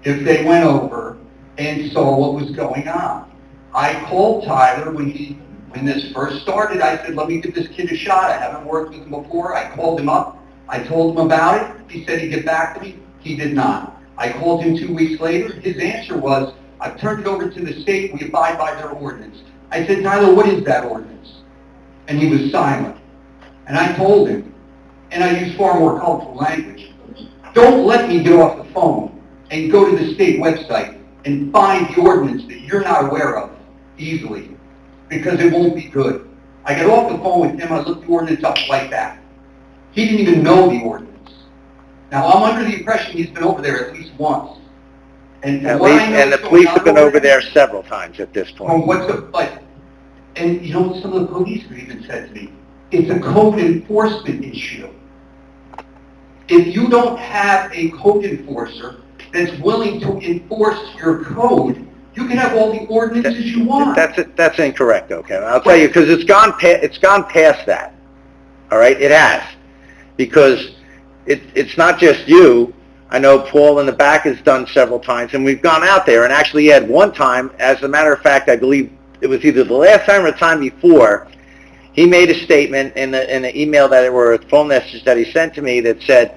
if they went over and saw what was going on. I called Tyler when this first started. I said, let me give this kid a shot. I haven't worked with him before. I called him up. I told him about it. He said he'd get back to me. He did not. I called him 2 weeks later. His answer was, I've turned it over to the state. We abide by their ordinance. I said, Tyler, what is that ordinance? And he was silent. And I told him, and I used far more colorful language, don't let me get off the phone and go to the state website and find the ordinance that you're not aware of easily, because it won't be good. I got off the phone with him. I looked the ordinance up like that. He didn't even know the ordinance. Now, I'm under the impression he's been over there at least once. And the police have been over there several times at this point. And you know what some of the police have even said to me? It's a code enforcement issue. If you don't have a code enforcer that's willing to enforce your code, you can have all the ordinances you want. That's incorrect, okay? I'll tell you, because it's gone past that. All right, it has, because it's not just you. I know Paul in the back has done several times, and we've gone out there, and actually he had one time, as a matter of fact, I believe it was either the last time or the time before, he made a statement in the email or a phone message that he sent to me that said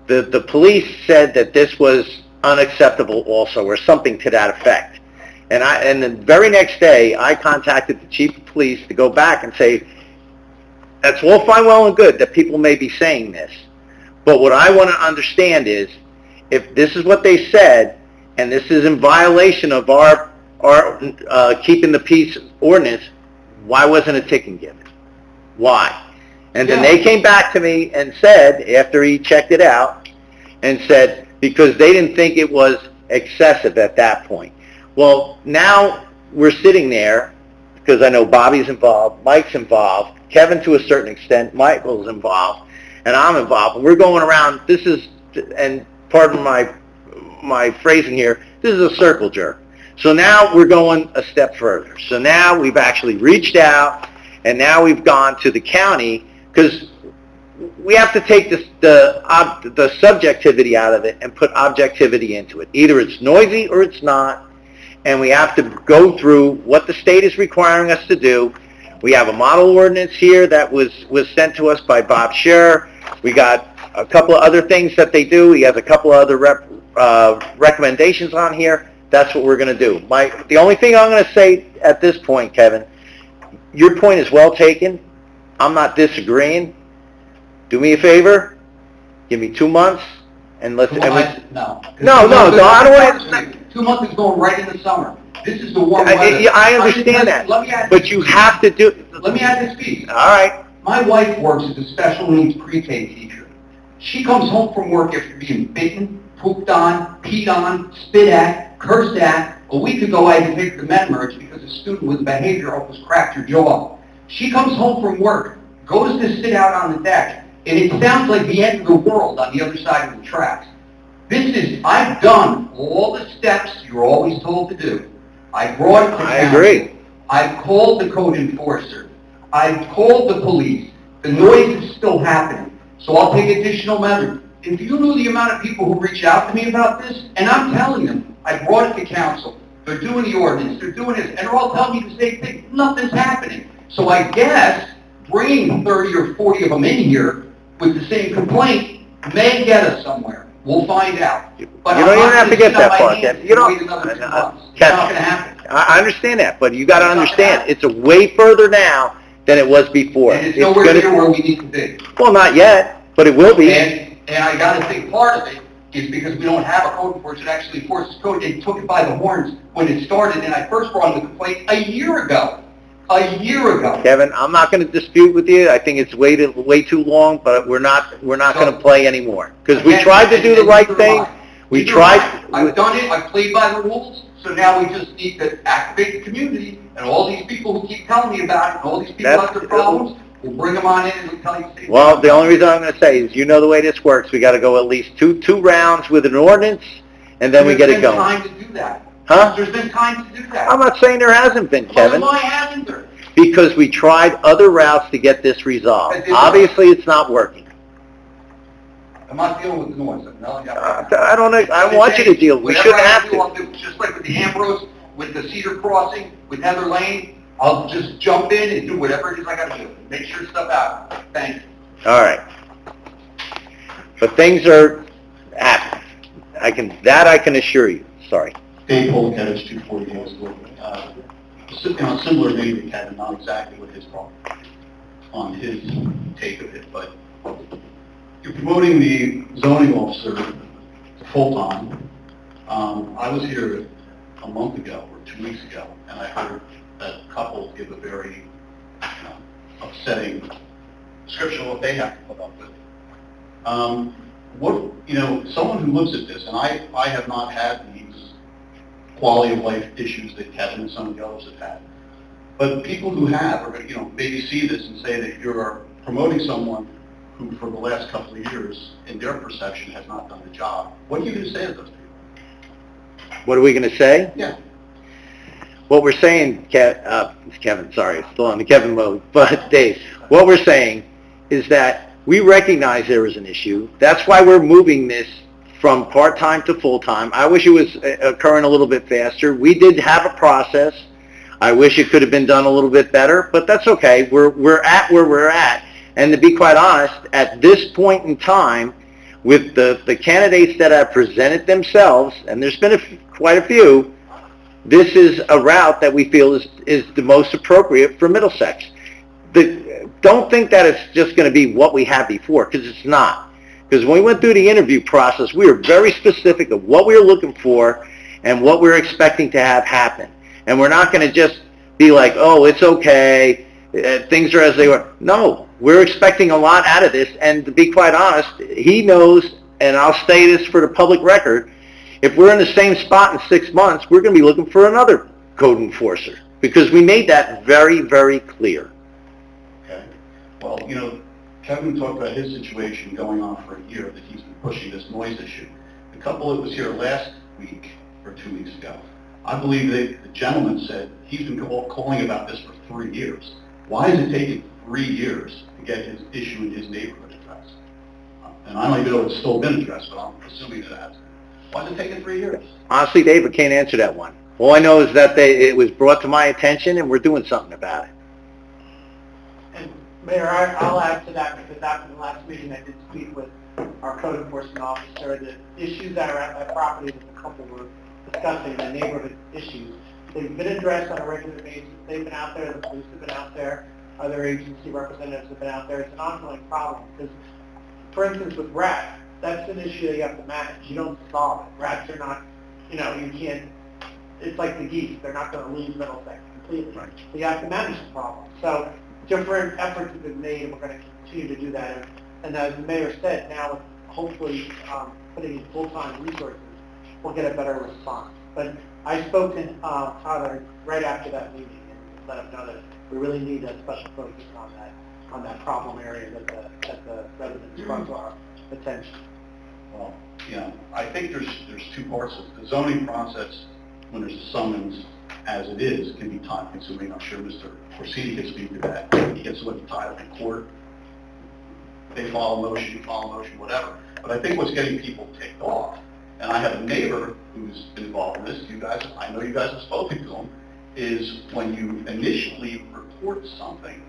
the police said that this was unacceptable also, or something to that effect. And the very next day, I contacted the chief of police to go back and say, that's all fine, well, and good that people may be saying this. But what I want to understand is, if this is what they said, and this is in violation of our keeping the peace ordinance, why wasn't a ticket given? Why? And then they came back to me and said, after he checked it out, and said, because they didn't think it was excessive at that point. Well, now we're sitting there, because I know Bobby's involved, Mike's involved, Kevin to a certain extent, Michael's involved, and I'm involved. And we're going around, and pardon my phrasing here, this is a circle jerk. So now we're going a step further. So now we've actually reached out, and now we've gone to the county, because we have to take the subjectivity out of it and put objectivity into it. Either it's noisy or it's not, and we have to go through what the state is requiring us to do. We have a model ordinance here that was sent to us by Bob Scher. We got a couple of other things that they do. He has a couple of other recommendations on here. That's what we're going to do. The only thing I'm going to say at this point, Kevin, your point is well taken. I'm not disagreeing. Do me a favor. Give me 2 months, and let's... No, I don't want to... 2 months is going right in the summer. This is the warm weather. I understand that, but you have to do... Let me add this piece. All right. My wife works as a special needs pre-K teacher. She comes home from work after being bitten, pooped on, peed on, spit at, cursed at. A week ago, I had to take her to med-merge because a student with a behavior almost cracked her jaw. She comes home from work, goes to sit out on the deck, and it sounds like the end of the world on the other side of the tracks. I've done all the steps you're always told to do. I brought it to council. I agree. I've called the code enforcer. I've called the police. The noise is still happening. So I'll take additional measures. If you knew the amount of people who reach out to me about this, and I'm telling them, I brought it to council. They're doing the ordinance. They're doing this. And they're all telling me the same thing. Nothing's happening. So I guess bringing 30 or 40 of them in here with the same complaint may get us somewhere. We'll find out. But you don't even have to get that far, Kevin. You don't. Wait another 2 months. It's not going to happen. I understand that, but you got to understand, it's a way further now than it was before. And it's nowhere near where we need to be. Well, not yet, but it will be. And I got to think part of it is because we don't have a code enforcement that actually enforces code. They took it by the horns when it started, and I first brought in the complaint a year ago. A year ago. Kevin, I'm not going to dispute with you. I think it's way too long, but we're not going to play anymore. Because we tried to do the right thing. We tried. I've done it. I've played by the rules. So now we just need to activate the community, and all these people who keep telling me about it, and all these people have their problems, we'll bring them on in and we'll tell you. Well, the only reason I'm going to say is, you know the way this works. We got to go at least two rounds with an ordinance, and then we get it going. There's been time to do that. Huh? There's been time to do that. I'm not saying there hasn't been, Kevin. Well, why hasn't there? Because we tried other routes to get this resolved. Obviously, it's not working. I'm not dealing with the noise. I don't know. I want you to deal. We shouldn't have to. I'll do, just like with the Ambrose, with the Cedar Crossing, with Heather Lane, I'll just jump in and do whatever it is I got to do. Make sure stuff out. Thank you. All right. But things are happening. I can assure you. Sorry. Dave Polakevich, 240 Hillsville. Similar name to Kevin, not exactly what his problem on his take of it, but you're promoting the zoning officer to full-time. I was here a month ago or 2 weeks ago, and I heard a couple give a very upsetting description of what they have to put up with. Someone who looks at this, and I have not had these quality of life issues that Kevin and some of the others have had. But people who have are going to, maybe see this and say that you're promoting someone who, for the last couple of years, in their perception, has not done the job. What are you going to say to those people? What are we going to say? Yeah. What we're saying, Kevin, sorry, it's still on the Kevin mode, but Dave, what we're saying is that we recognize there is an issue. That's why we're moving this from part-time to full-time. I wish it was occurring a little bit faster. We did have a process. I wish it could have been done a little bit better, but that's okay. We're at where we're at. And to be quite honest, at this point in time, with the candidates that have presented themselves, and there's been quite a few, this is a route that we feel is the most appropriate for Middlesex. Don't think that it's just going to be what we had before, because it's not. Because when we went through the interview process, we were very specific of what we were looking for and what we were expecting to have happen. And we're not going to just be like, oh, it's okay, things are as they were. No, we're expecting a lot out of this. And to be quite honest, he knows, and I'll say this for the public record, if we're in the same spot in 6 months, we're going to be looking for another code enforcer. Because we made that very, very clear. Okay. Well, Kevin talked about his situation going on for a year, that he's been pushing this noise issue. The couple that was here last week, or 2 weeks ago, I believe the gentleman said he's been calling about this for 3 years. Why is it taking 3 years to get his issue in his neighborhood addressed? And I don't even know if it's still been addressed, but I'm assuming that it has. Why is it taking 3 years? Honestly, Dave, I can't answer that one. All I know is that it was brought to my attention, and we're doing something about it. And Mayor, I'll add to that, because after the last meeting, I did speak with our code enforcement officer. The issues that are at that property that the couple were discussing, the neighborhood issues, they've been addressed on a regular basis. They've been out there, the police have been out there, other agency representatives have been out there. It's an ongoing problem, because, for instance, with rats, that's an issue that you have to manage. You don't solve it. Rats are not, you can't, it's like the geese. They're not going to leave Middlesex completely. Right. So you have to manage the problem. So different efforts have been made, and we're going to continue to do that. And as the mayor said, now with hopefully putting in full-time resources, we'll get a better response. But I spoke to Tyler right after that meeting and let him know that we really need a special focus on that problem area that the residents brought to our attention. Well, I think there's two parts of it. The zoning process, when there's a summons, as it is, can be time-consuming. I'm sure Mr. Corsini can speak to that. He gets somebody tied up in court. They file a motion, you file a motion, whatever. But I think what's getting people ticked off, and I have a neighbor who's been involved in this, I know you guys have spoken to him, is when you initially report something,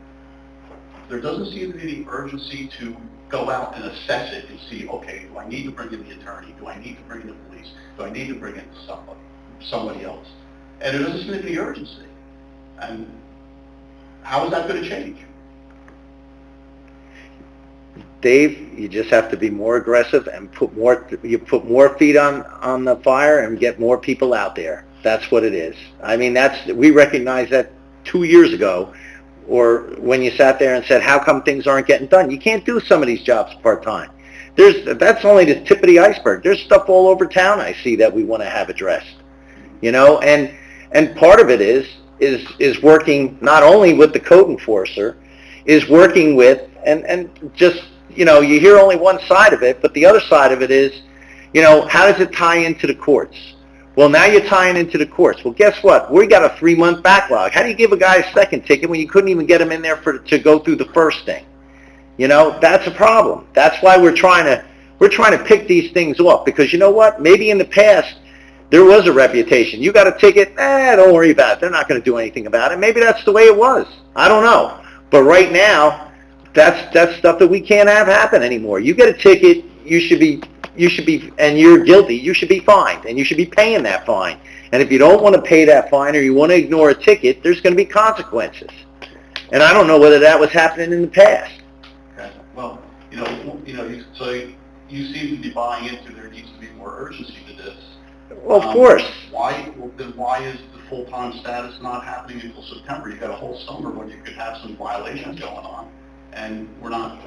there doesn't seem to be any urgency to go out and assess it and see, okay, do I need to bring in the attorney? Do I need to bring in the police? Do I need to bring in somebody else? And there doesn't seem to be any urgency. And how is that going to change? Dave, you just have to be more aggressive and put more feet on the fire and get more people out there. That's what it is. I mean, we recognized that 2 years ago, or when you sat there and said, how come things aren't getting done? You can't do some of these jobs part-time. That's only the tip of the iceberg. There's stuff all over town I see that we want to have addressed. You know, and part of it is working not only with the code enforcer, is working with, and just, you know, you hear only one side of it, but the other side of it is, you know, how does it tie into the courts? Well, now you're tying into the courts. Well, guess what? We got a 3-month backlog. How do you give a guy a second ticket when you couldn't even get him in there to go through the first thing? You know, that's a problem. That's why we're trying to pick these things off, because you know what? Maybe in the past there was a reputation. You got a ticket, don't worry about it. They're not going to do anything about it. Maybe that's the way it was. I don't know. But right now, that's stuff that we can't have happen anymore. You get a ticket, you should be, and you're guilty, you should be fined, and you should be paying that fine. And if you don't want to pay that fine or you want to ignore a ticket, there's going to be consequences. And I don't know whether that was happening in the past. Okay. Well, so you seem to be buying into there needs to be more urgency to this. Well, of course. Why is the full-time status not happening until September? You've got a whole summer when you could have some violations going on, and we're not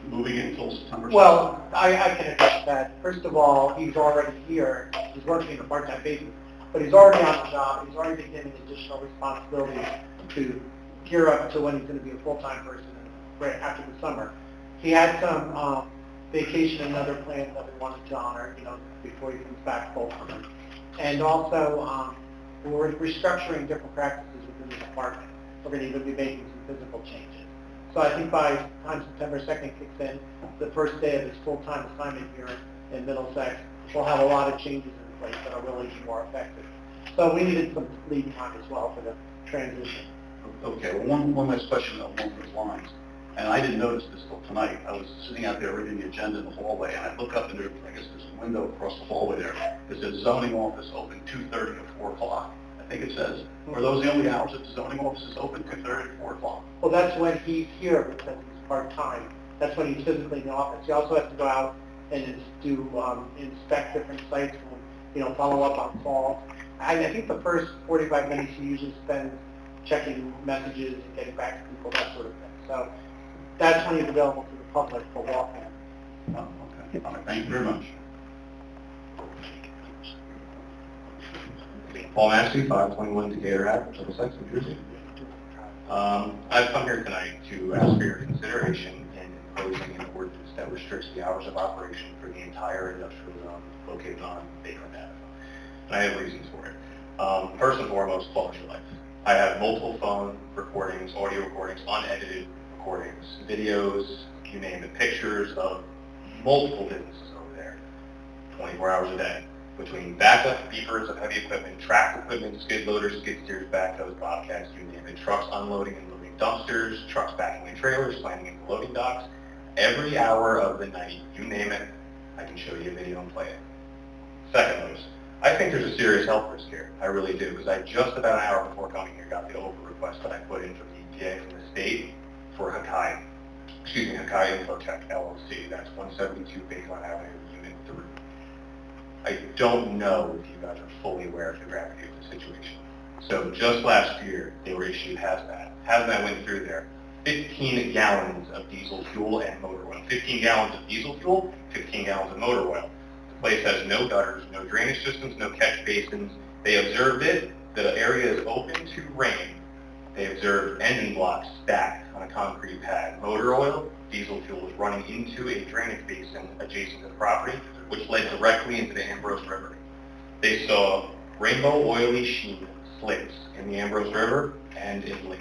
moving it until September. Well, I can address that. First of all, he's already here. He's working a part-time basis, but he's already on the job. He's already been given additional responsibilities to gear up to when he's going to be a full-time person right after the summer. He had some vacation and other plans that we wanted to honor, you know, before he comes back full-time. And also, we're restructuring different practices within the department. We're going to even be making some physical changes. So I think by the time September 2nd kicks in, the first day of his full-time assignment here in Middlesex, we'll have a lot of changes in place that are really more effective. So we needed some lead time as well for the transition. Okay, well, one last question along those lines. And I didn't notice this till tonight. I was sitting out there reading the agenda in the hallway, and I look up and I guess there's a window across the hallway there. It says zoning office open 2:30 to 4 o'clock. I think it says. Are those the only hours that the zoning office is open, 2:30 to 4 o'clock? Well, that's when he's here because he's part-time. That's when he's physically in the office. He also has to go out and inspect different sites and, you know, follow up on calls. I think the first 45 minutes he usually spends checking messages and getting back to people, that sort of thing. So that's when he's available to the public for walk-in. Oh, okay. All right. Thank you very much. Paul Massey, 521 Decatur Ave, Middlesex, New Jersey. I've come here tonight to ask for your consideration in imposing an ordinance that restricts the hours of operation for the entire industrial zone located on Bakeland Avenue. And I have reasons for it. First and foremost, quality of life. I have multiple phone recordings, audio recordings, unedited recordings, videos, you name it, pictures of multiple businesses over there, 24 hours a day. Between backup beepers of heavy equipment, tracked equipment, skid loaders, skid steers, backhoes, bobcats, you name it, trucks unloading and loading dumpsters, trucks backing in trailers, landing into loading docks. Every hour of the night, you name it, I can show you a video and play it. Second most, I think there's a serious health risk here. I really do, because I just about an hour before coming here got the over request that I put in from the EPA from the state for Hakai Infotech LLC. That's 172 Baseline Avenue, Unit 3. I don't know if you guys are fully aware of the gravity of the situation. So just last year, they were issued hazmat. Hazmat went through there. 15 gallons of diesel fuel and motor oil. 15 gallons of diesel fuel, 15 gallons of motor oil. The place has no gutters, no drainage systems, no catch basins. They observed it. The area is open to rain. They observed engine blocks stacked on a concrete pad. Motor oil, diesel fuel was running into a drainage basin adjacent to the property, which led directly into the Ambrose River. They saw rainbow oily sheen slicks in the Ambrose River and in Lake.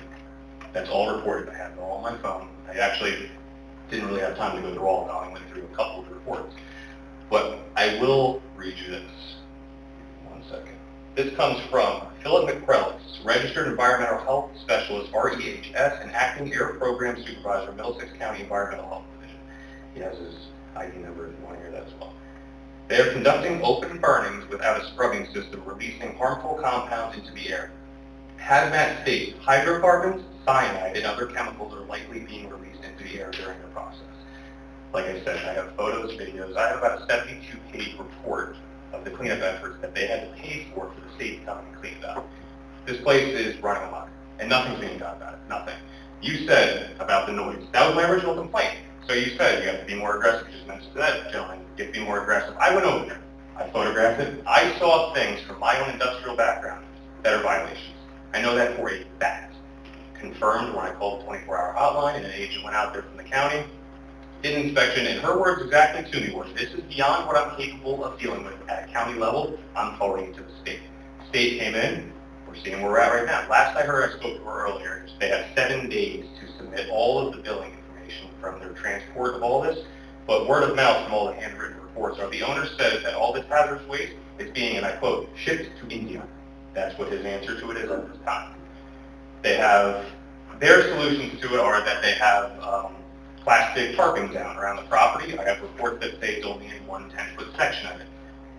That's all reported. I have it all on my phone. I actually didn't really have time to go through all of it. I only went through a couple of reports. But I will read you this. One second. This comes from Philip McCrellis, Registered Environmental Health Specialist, REHS, and Acting Air Program Supervisor, Middlesex County Environmental Health Division. He has his ID number if you want to hear that as well. They are conducting open burnings without a scrubbing system, releasing harmful compounds into the air. Hazmat states hydrocarbons, cyanide, and other chemicals are likely being released into the air during the process. Like I said, I have photos, videos. I have about a 72-page report of the cleanup efforts that they had to pay for the state to come and clean it up. This place is running amok, and nothing's being done about it. Nothing. You said about the noise. That was my original complaint. So you said you have to be more aggressive. You just mentioned that, gentlemen. You have to be more aggressive. I went over there. I photographed it. I saw things from my own industrial background that are violations. I know that for a fact. Confirmed when I called the 24-hour hotline, and an agent went out there from the county, did an inspection, and her words exactly to me were, this is beyond what I'm capable of dealing with at a county level. I'm forwarding it to the state. The state came in. We're seeing where we're at right now. Last I heard, I spoke to her earlier, they have 7 days to submit all of the billing information from their transport of all this, but word of mouth from all the handwritten reports are the owner says that all this hazardous waste is being, and I quote, shipped to India. That's what his answer to it is at this time. They have, their solutions to it are that they have plastic tarping down around the property. I have reports that say it's only in one 10-foot section of it.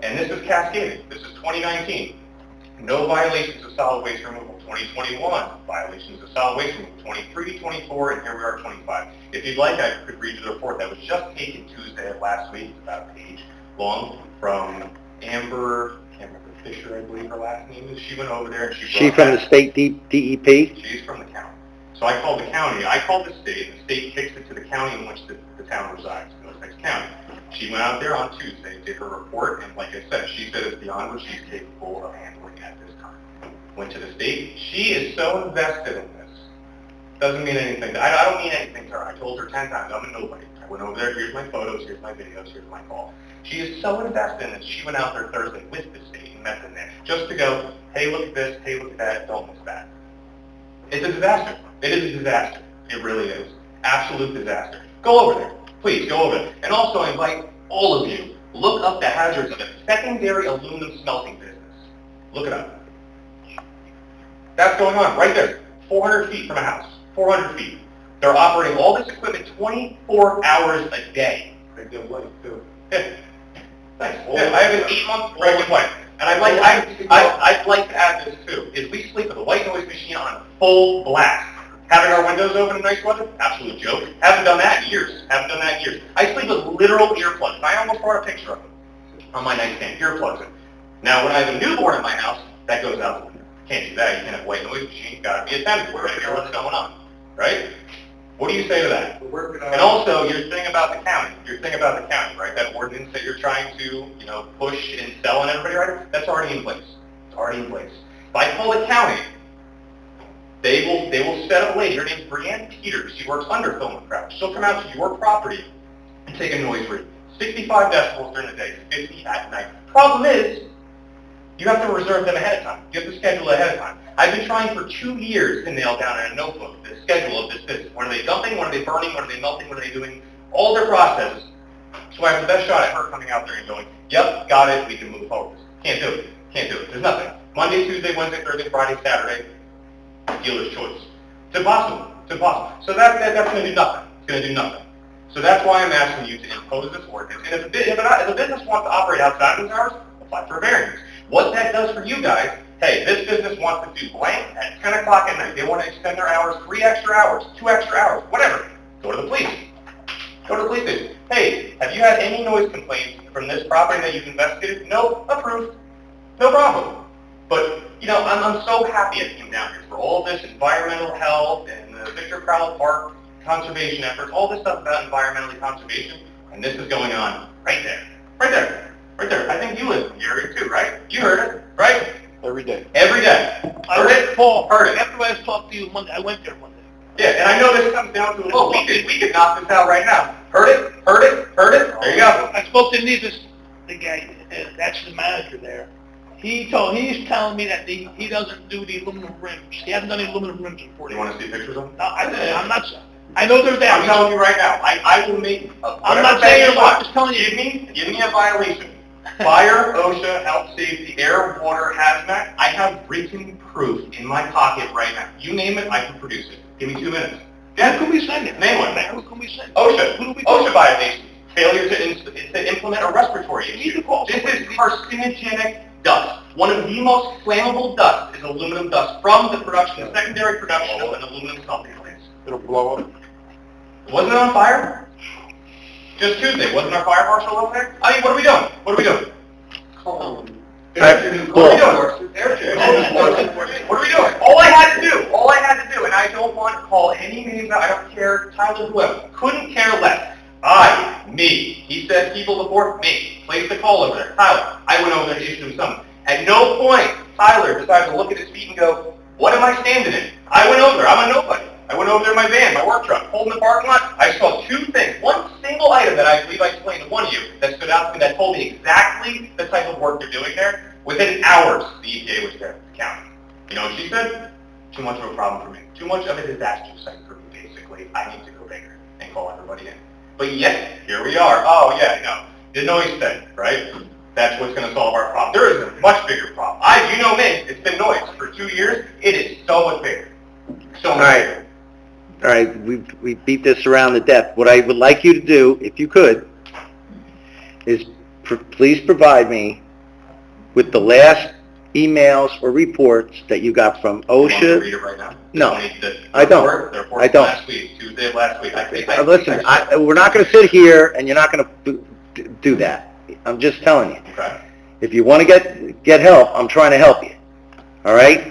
And this is cascading. This is 2019. No violations of solid waste removal. 2021, violations of solid waste removal. 23, 24, and here we are 25. If you'd like, I could read you the report that was just taken Tuesday of last week. It's about a page long from Amber, I can't remember, Fisher, I believe her last name is. She went over there and She from the state DEP? She's from the county. So I called the county. I called the state, and the state kicks it to the county in which the town resides, Middlesex County. She went out there on Tuesday, did her report, and like I said, she said it's beyond what she's capable of handling at this time. Went to the state. She is so invested in this. Doesn't mean anything. I don't mean anything to her. I told her 10 times, I'm a nobody. I went over there, here's my photos, here's my videos, here's my call. She is so invested in this, she went out there Thursday with the state and met them there, just to go, hey, look at this, hey, look at that, don't miss that. It's a disaster. It is a disaster. It really is. Absolute disaster. Go over there. Please, go over there. And also, I invite all of you, look up the hazards of a secondary aluminum smelting business. Look it up. That's going on right there. 400 feet from a house. 400 feet. They're operating all this equipment 24 hours a day. They get light, too. Yeah. Thanks. Yeah, I have an 8-month pregnant wife. And I'd like to add this too, is we sleep with a white noise machine on full blast. Having our windows open in nice weather? Absolute joke. Haven't done that in years. Haven't done that in years. I sleep with literal earplugs. I almost brought a picture of them on my nightstand. Earplugs in. Now, when I have a newborn in my house, that goes out the window. Can't do that. You can't have a white noise machine. You've got to be attentive. We're going to hear what's going on. Right? What do you say to that? And also, your thing about the county, right? That ordinance that you're trying to, push and sell on everybody, right? That's already in place. It's already in place. If I call the county, they will set up a lady. Her name's Brianne Peters. She works under Film and Crouch. She'll come out to your property and take a noise read. 65 decibels during the day, 50 at night. Problem is, you have to reserve them ahead of time. You have to schedule ahead of time. I've been trying for 2 years to nail down in a notebook the schedule of this business. When are they dumping? When are they burning? When are they melting? What are they doing? All their processes. So I have the best shot at her coming out there and going, yep, got it, we can move forward. Can't do it. Can't do it. There's nothing. Monday, Tuesday, Wednesday, Thursday, Friday, Saturday, dealer's choice. It's impossible. It's impossible. So that's going to do nothing. It's going to do nothing. So that's why I'm asking you to impose this ordinance. And if a business wants to operate outside of those hours, apply for a variance. What that does for you guys, hey, this business wants to do blank at 10 o'clock at night. They want to extend their hours 3 extra hours, 2 extra hours, whatever. Go to the police. Go to the police station. Hey, have you had any noise complaints from this property that you've investigated? No, approved. No problem. But, I'm so happy I came down here for all this environmental health and the Victor Crowell Park conservation efforts, all this stuff about environmentally conservation, and this is going on right there. Right there. Right there. I think you live in the area too, right? You heard it, right? Every day. Every day. Heard it? Paul, Heard it. after I talked to you Monday, I went there Monday. Yeah, and I know this comes down to, look, we could knock this out right now. Heard it? Heard it? Heard it? There you go. I spoke to Nevis, the guy, that's the manager there. He's telling me that he doesn't do the aluminum rims. He hasn't done any aluminum rims in 40 You years. want to see pictures of them? No, I'm not. I know they're there. I'm telling you right now, I will make I'm not saying I'm just telling you. Give me a violation. Fire, OSHA, health, safety, air, water, hazmat. I have written proof in my pocket right now. You name it, I can produce it. Give me 2 minutes. Who can we send it? Name one. Who can we send? OSHA. Who do we OSHA violation. Failure to implement a respiratory We need issue. to call This somebody. is carcinogenic dust. One of the most flammable dust is aluminum dust from the secondary production of an aluminum smelting plant. It'll blow up. Wasn't it on fire? Just Tuesday, wasn't our fire marshal over there? I mean, what are we doing? What are we doing? What are we doing? What are we doing? All I had to do, and I don't want to call any names out, I don't care, Tyler, whoever, couldn't care less. Me. He said people before me. Placed the call over there. Tyler. I went over there to issue him something. At no point, Tyler decided to look at his feet and go, what am I standing in? I went over there. I'm a nobody. I went over there in my van, my work truck, pulled in the parking lot. I saw two things. One single item that I believe I explained to one of you that stood out to me that told me exactly the type of work they're doing there. Within hours, the EPA was there, the county. You know what she said? Too much of a problem for me. Too much of a disaster site for me, basically. I need to go bigger and call everybody in. But yet, here we are. Oh, yeah, no. The noise thing, right? That's what's going to solve our problem. There is a much bigger problem. You know me, it's been noise. For 2 years, it is so much bigger. So much bigger. All right, we beat this around to death. What I would like you to do, if you could, is please provide me with the last emails or reports that you got from OSHA. You want me to read it right now? No, I don't. I don't. Last week, Tuesday of last week. Listen, we're not going to sit here and you're not going to do that. I'm just telling you. Okay. If you want to get help, I'm trying to help you. All right?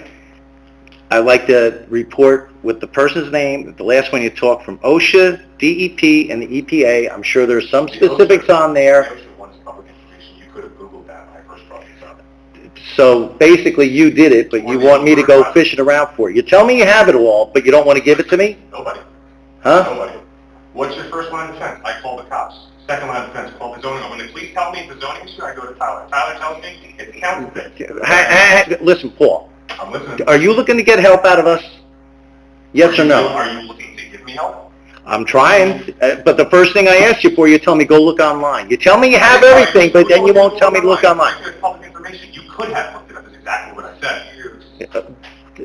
I'd like to report with the person's name, the last one you talked from OSHA, DEP, and the EPA. I'm sure there's some specifics on there. The OSHA one is public information. You could have Googled that when I first brought this up. So basically you did it, but you want me to go fishing around for it. You tell me you have it all, but you don't want to give it to me? Nobody. Huh? Nobody. What's your first line of defense? I call the cops. Second line of defense, I call the zoning. When the police tell me it's a zoning issue, I go to Tyler. Tyler tells me it's a council thing. Listen, Paul. I'm listening. Are you looking to get help out of us? Yes or no? Are you looking to give me help? I'm trying, but the first thing I asked you for, you tell me go look online. You tell me you have everything, but then you won't tell me to look online. It's public information. You could have looked it up. That's exactly what I said.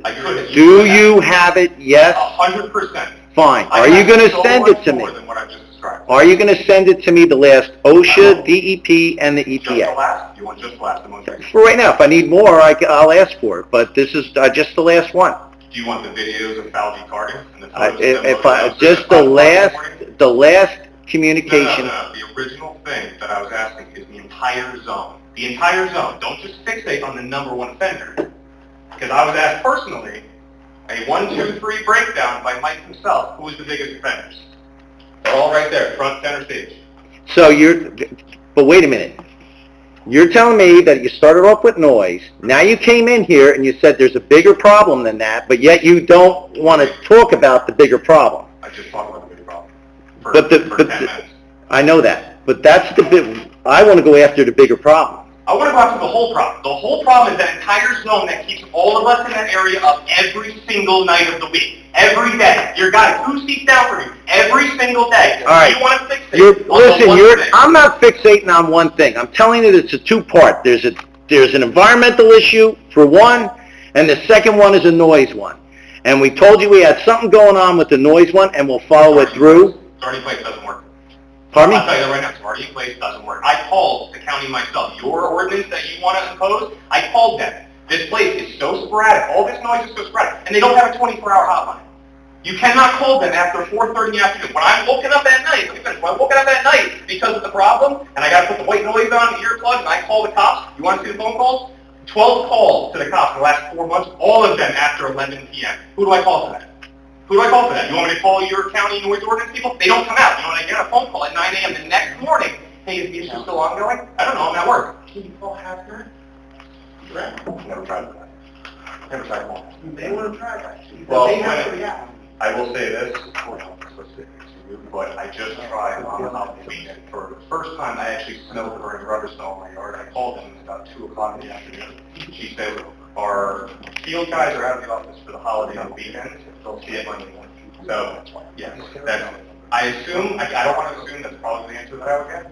I could have. Do you have it? Yes? 100%. Fine. Are you going to send it to me? More than what I've just described. Are you going to send it to me, the last OSHA, DEP, and the Just the EPA? last? You want just the last, the most recent? For right now, if I need more, I'll ask for it, but this is just the last one. Do you want the videos of Falvey carding and the photos of them If loaded up? just the last communication. No. The original thing that I was asking is the entire zone. The entire zone. Don't just fixate on the number one offender. Because I was asked personally, a 1, 2, 3 breakdown by Mike himself, who was the biggest offenders. They're all right there, front center stage. So but wait a minute. You're telling me that you started off with noise, now you came in here and you said there's a bigger problem than that, but yet you don't want to talk about the bigger problem. I just talked about the bigger problem. For But 10 minutes. I know that, but that's I want to go after the bigger problem. I want to go after the whole problem. The whole problem is that entire zone that keeps all of us in that area up every single night of the week. Every day. Your guy, 2 seats down from you. Every single day. All right. You want to fixate on the one thing. I'm not fixating on one thing. I'm telling you that it's a two-part. There's an environmental issue for one, and the second one is a noise one. And we told you we had something going on with the noise one, and we'll follow it through. Starting place doesn't work. Pardon me? I'll tell you that right now. Starting place doesn't work. I called the county myself. Your ordinance that you want to impose, I called them. This place is so sporadic. All this noise is so sporadic. And they don't have a 24-hour hotline. You cannot call them after 4:30 in the afternoon. When I'm woken up at night, when I'm woken up at night because of the problem, and I got to put the white noise on, the earplugs, and I call the cops, you want to see the phone calls? 12 calls to the cops in the last 4 months, all of them after 11 p.m. Who do I call for that? Who do I call for that? You want me to call your county noise ordinance people? They don't come out. You know, when I get a phone call at 9 a.m. the next morning, hey, is the issue still ongoing? I don't know, I'm at work. Can you call Hasbro? Never tried that. Never tried that. They want to try that. Well, They have to react. I will say this, but I just tried on Halloween. For the first time, I actually smelled the burning rubber smell in my yard. I called them about 2 o'clock in the afternoon. She said, our field guys are out of the office for the holiday on the weekend. They'll see it Monday morning. So, yes, I assume, I don't want to assume that's probably the answer that I would get.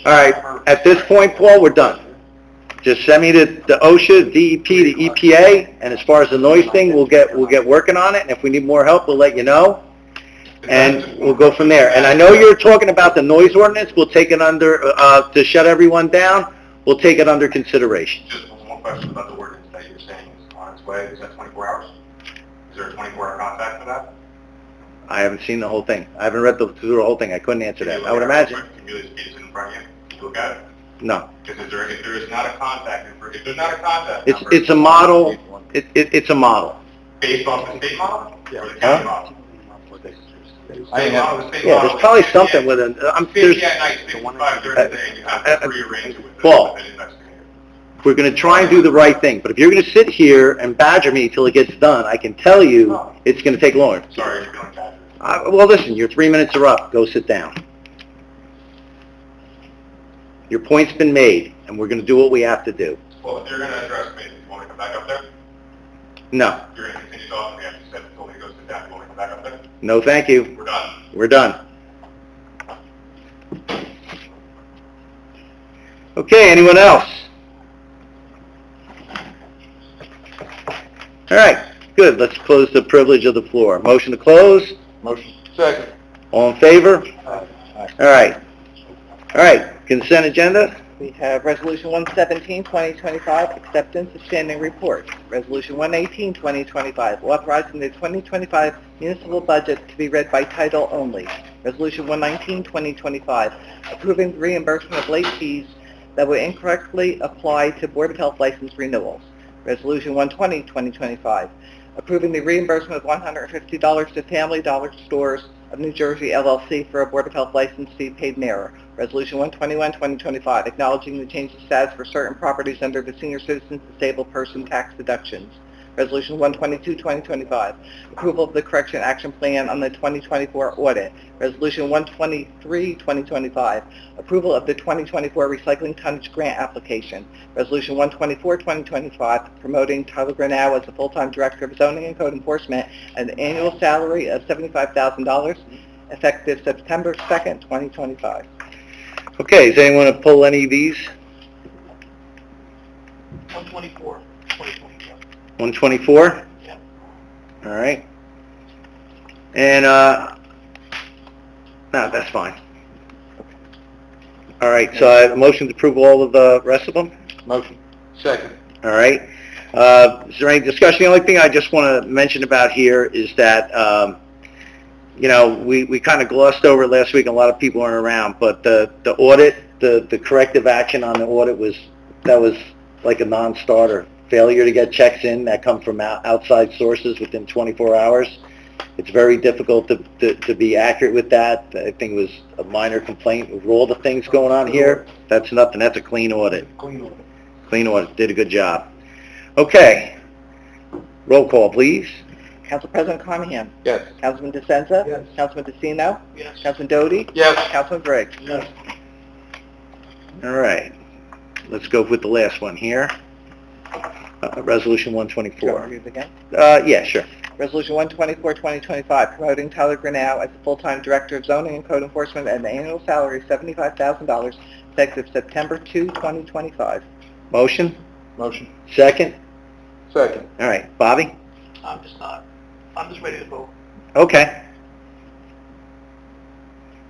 All right, at this point, Paul, we're done. Just send me the OSHA, DEP, the EPA, and as far as the noise thing, we'll get working on it, and if we need more help, we'll let you know, and we'll go from there. And I know you're talking about the noise ordinance, we'll take it under, to shut everyone down, we'll take it under consideration. Just one more question about the ordinance that you're saying is on its way. Is that 24 hours? Is there a 24-hour contact for that? I haven't seen the whole thing. I haven't read through the whole thing. I couldn't answer that. I would imagine. Can you see it in front of you? Can you look at it? No. Because if there is not a contact, if there's not a contact It's, number... it's a model. It's a model. Based off the state model? Or the county model? I have- Yeah, there's probably something with it. There's, 50 at night, 65 during the day, you have to prearrange it with Paul. an investigator. we're going to try and do the right thing. But if you're going to sit here and badger me till it gets done, I can tell you it's going to take longer. Sorry, you're feeling bad. Well, listen, your 3 minutes are up. Go sit down. Your point's been made, and we're going to do what we have to do. Well, if you're going to address me, do you want to come back up there? No. You're going to continue talking to me after you said until he goes sit down. You want to come back up there? No, thank you. We're done. We're done. Okay, anyone else? All right, good. Let's close the privilege of the floor. Motion to close? Motion. Second. All in favor? All right. All right, consent agenda? We have Resolution 117, 2025, acceptance of standing reports. Resolution 118, 2025, authorizing the 2025 municipal budget to be read by title only. Resolution 119, 2025, approving the reimbursement of late fees that were incorrectly applied to Board of Health license renewals. Resolution 120, 2025, approving the reimbursement of $150 to Family Dollar Stores of New Jersey LLC for a Board of Health license fee paid in error. Resolution 121, 2025, acknowledging the change of status for certain properties under the Senior Citizens Disabled Person Tax Deductions. Resolution 122, 2025, approval of the correction action plan on the 2024 audit. Resolution 123, 2025, approval of the 2024 recycling tonnage grant application. Resolution 124, 2025, promoting Tyler Granow as the full-time Director of Zoning and Code Enforcement at an annual salary of $75,000, effective September 2nd, 2025. Okay, does anyone want to pull any of these? 124, 2025. 124? Yeah. All right. And, no, that's fine. All right, so I have a motion to approve all of the rest of them? Motion. Second. All right. Is there any discussion? The only thing I just want to mention about here is that, you know, we kind of glossed over it last week, and a lot of people weren't around, but the audit, the corrective action on the audit was like a non-starter. Failure to get checks in that come from outside sources within 24 hours. It's very difficult to be accurate with that. I think it was a minor complaint. With all the things going on here, that's nothing. That's a clean audit. Clean audit. Did a good job. Okay. Roll call, please. Council President Carnahan? Yes. Councilman DeSenza? Yes. Councilman DeCino? Yes. Councilman Doty? Yes. Councilman Briggs? Yes. All right. Let's go with the last one here. Resolution Do you want to 124. read it again? Yeah, sure. Resolution 124, 2025, promoting Tyler Granow as the full-time Director of Zoning and Code Enforcement at an annual salary of $75,000, effective September 2, 2025. Motion? Motion. Second? Second. All right. Bobby? I'm just ready to vote. Okay.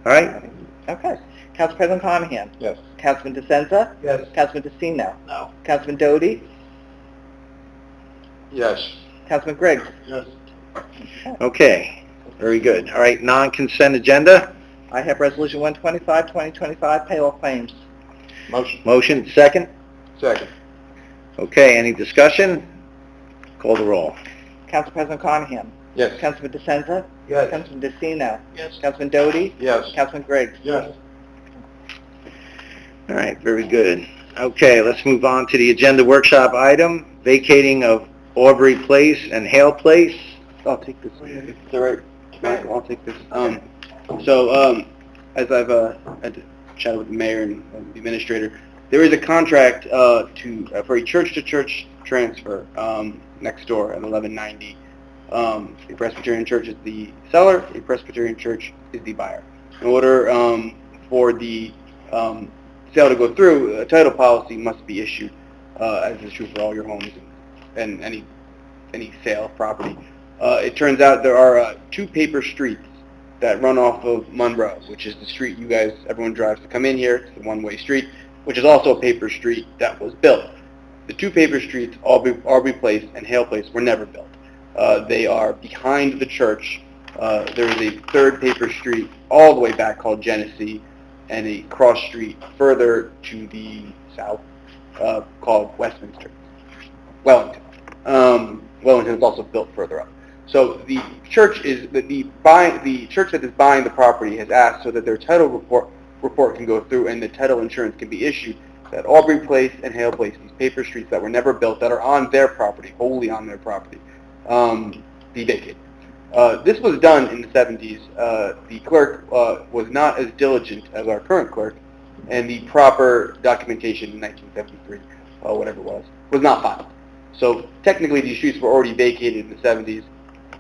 All right. Okay. Council President Carnahan? Yes. Councilman DeSenza? Yes. Councilman DeCino? No. Councilman Doty? Yes. Councilman Briggs? Yes. Okay. Very good. All right. Non-consent agenda? I have Resolution 125, 2025, payroll claims. Motion. Motion. Second? Second. Okay. Any discussion? Call the roll. Council President Carnahan? Yes. Councilman DeSenza? Yes. Councilman DeCino? Yes. Councilman Doty? Yes. Councilman Briggs? Yes. All right. Very good. Okay. Let's move on to the agenda workshop item, vacating of Aubrey Place and Hale Place. I'll take this. It's all right. I'll take this. As I've had to chat with the mayor and the administrator, there is a contract for a church-to-church transfer next door at 1190. A Presbyterian church is the seller. A Presbyterian church is the buyer. In order for the sale to go through, a title policy must be issued, as is true for all your homes and any sale of property. It turns out there are two paper streets that run off of Monroe, which is the street everyone drives to come in here. It's the one-way street, which is also a paper street that was built. The two paper streets, Aubrey Place and Hale Place, were never built. They are behind the church There is a third paper street all the way back called Genesee, and a cross street further to the south called Wellington. Wellington is also built further up. So the church the church that is buying the property has asked so that their title report can go through and the title insurance can be issued, that Aubrey Place and Hale Place, these paper streets that were never built, that are on their property, wholly on their property, be vacated. This was done in the 70s. The clerk was not as diligent as our current clerk, and the proper documentation in 1973, whatever it was not filed. So technically these streets were already vacated in the 70s.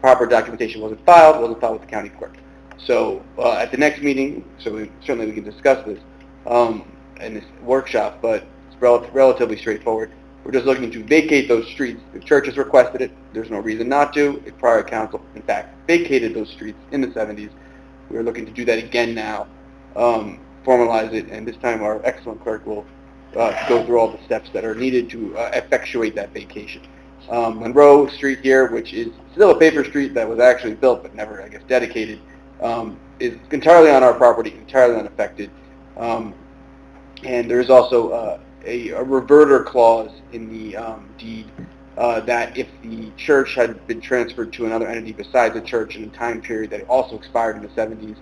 Proper documentation wasn't filed with the county clerk. So at the next meeting, certainly we can discuss this in this workshop, but it's relatively straightforward. We're just looking to vacate those streets. The church has requested it. There's no reason not to. If prior council, in fact, vacated those streets in the 70s, we're looking to do that again now, formalize it, and this time our excellent clerk will go through all the steps that are needed to effectuate that vacation. Monroe Street here, which is still a paper street that was actually built but never, I guess, dedicated, is entirely on our property, entirely unaffected. And there's also a reverter clause in the deed that if the church had been transferred to another entity besides the church in a time period that also expired in the 70s,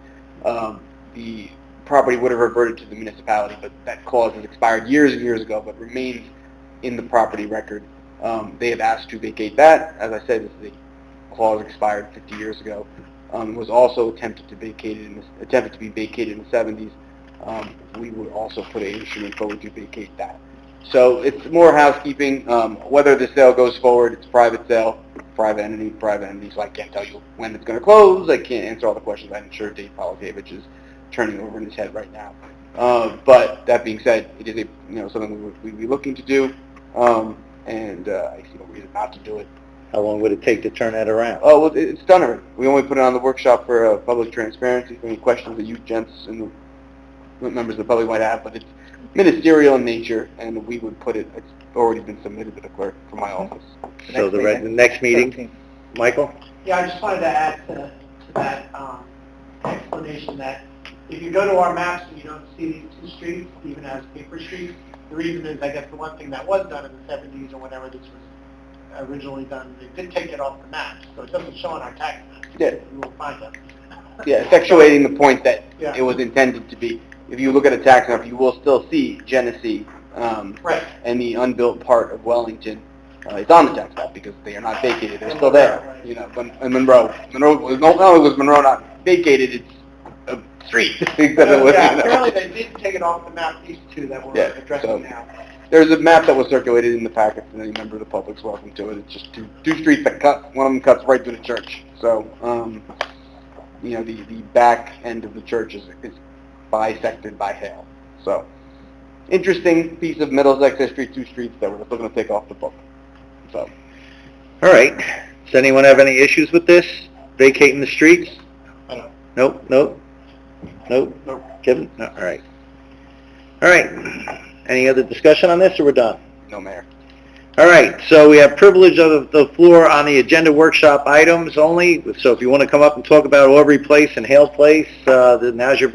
the property would have reverted to the municipality, but that clause has expired years and years ago, but remains in the property record. They have asked to vacate that. As I said, this is a clause expired 50 years ago. Was also attempted to be vacated in the 70s. We would also put an instrument forward to vacate that. So it's more housekeeping. Whether the sale goes forward, it's a private sale, private entity, so I can't tell you when it's going to close. I can't answer all the questions. I'm sure Dave Polakevich is turning over in his head right now. But that being said, it is something we'd be looking to do, and I see no reason not to do it. How long would it take to turn that around? Oh, well, it's done already. We only put it on the workshop for public transparency. Any questions that you gents and the members of the public might have, but it's ministerial in nature, and we would put it. It's already been submitted to the clerk from my office. So the next meeting, Michael? Yeah, I just wanted to add to that explanation that if you go to our maps and you don't see these two streets, even as paper streets, the reason is, I guess, the one thing that was done in the 70s or whenever this was originally done, they did take it off the maps, so it doesn't show on our tax maps. Yeah. You will find them. Yeah, effectuating the point that Yeah. it was intended to be. If you look at a tax map, you will still see Genesee, Right. and the unbuilt part of Wellington. It's on the tax map because they are not vacated; they're still there. And Monroe was not only was Monroe not vacated, it's a street. Apparently they did take it off the map, these two that we're addressing now. There's a map that was circulated in the packet, and any member of the public's welcome to it. It's just two streets that cut. One of them cuts right through the church. So, the back end of the church is bisected by Hale. So, interesting piece of Middlesex history, two streets that we're just looking to take off the book. So, All right. Does anyone have any issues with this? Vacating the streets? I don't. Nope. Kevin? No, all right. All right. Any other discussion on this, or we're done? no, Mayor. All right, so we have privilege of the floor on the agenda workshop items only. So if you want to come up and talk about Aubrey Place and Hale Place, then now's your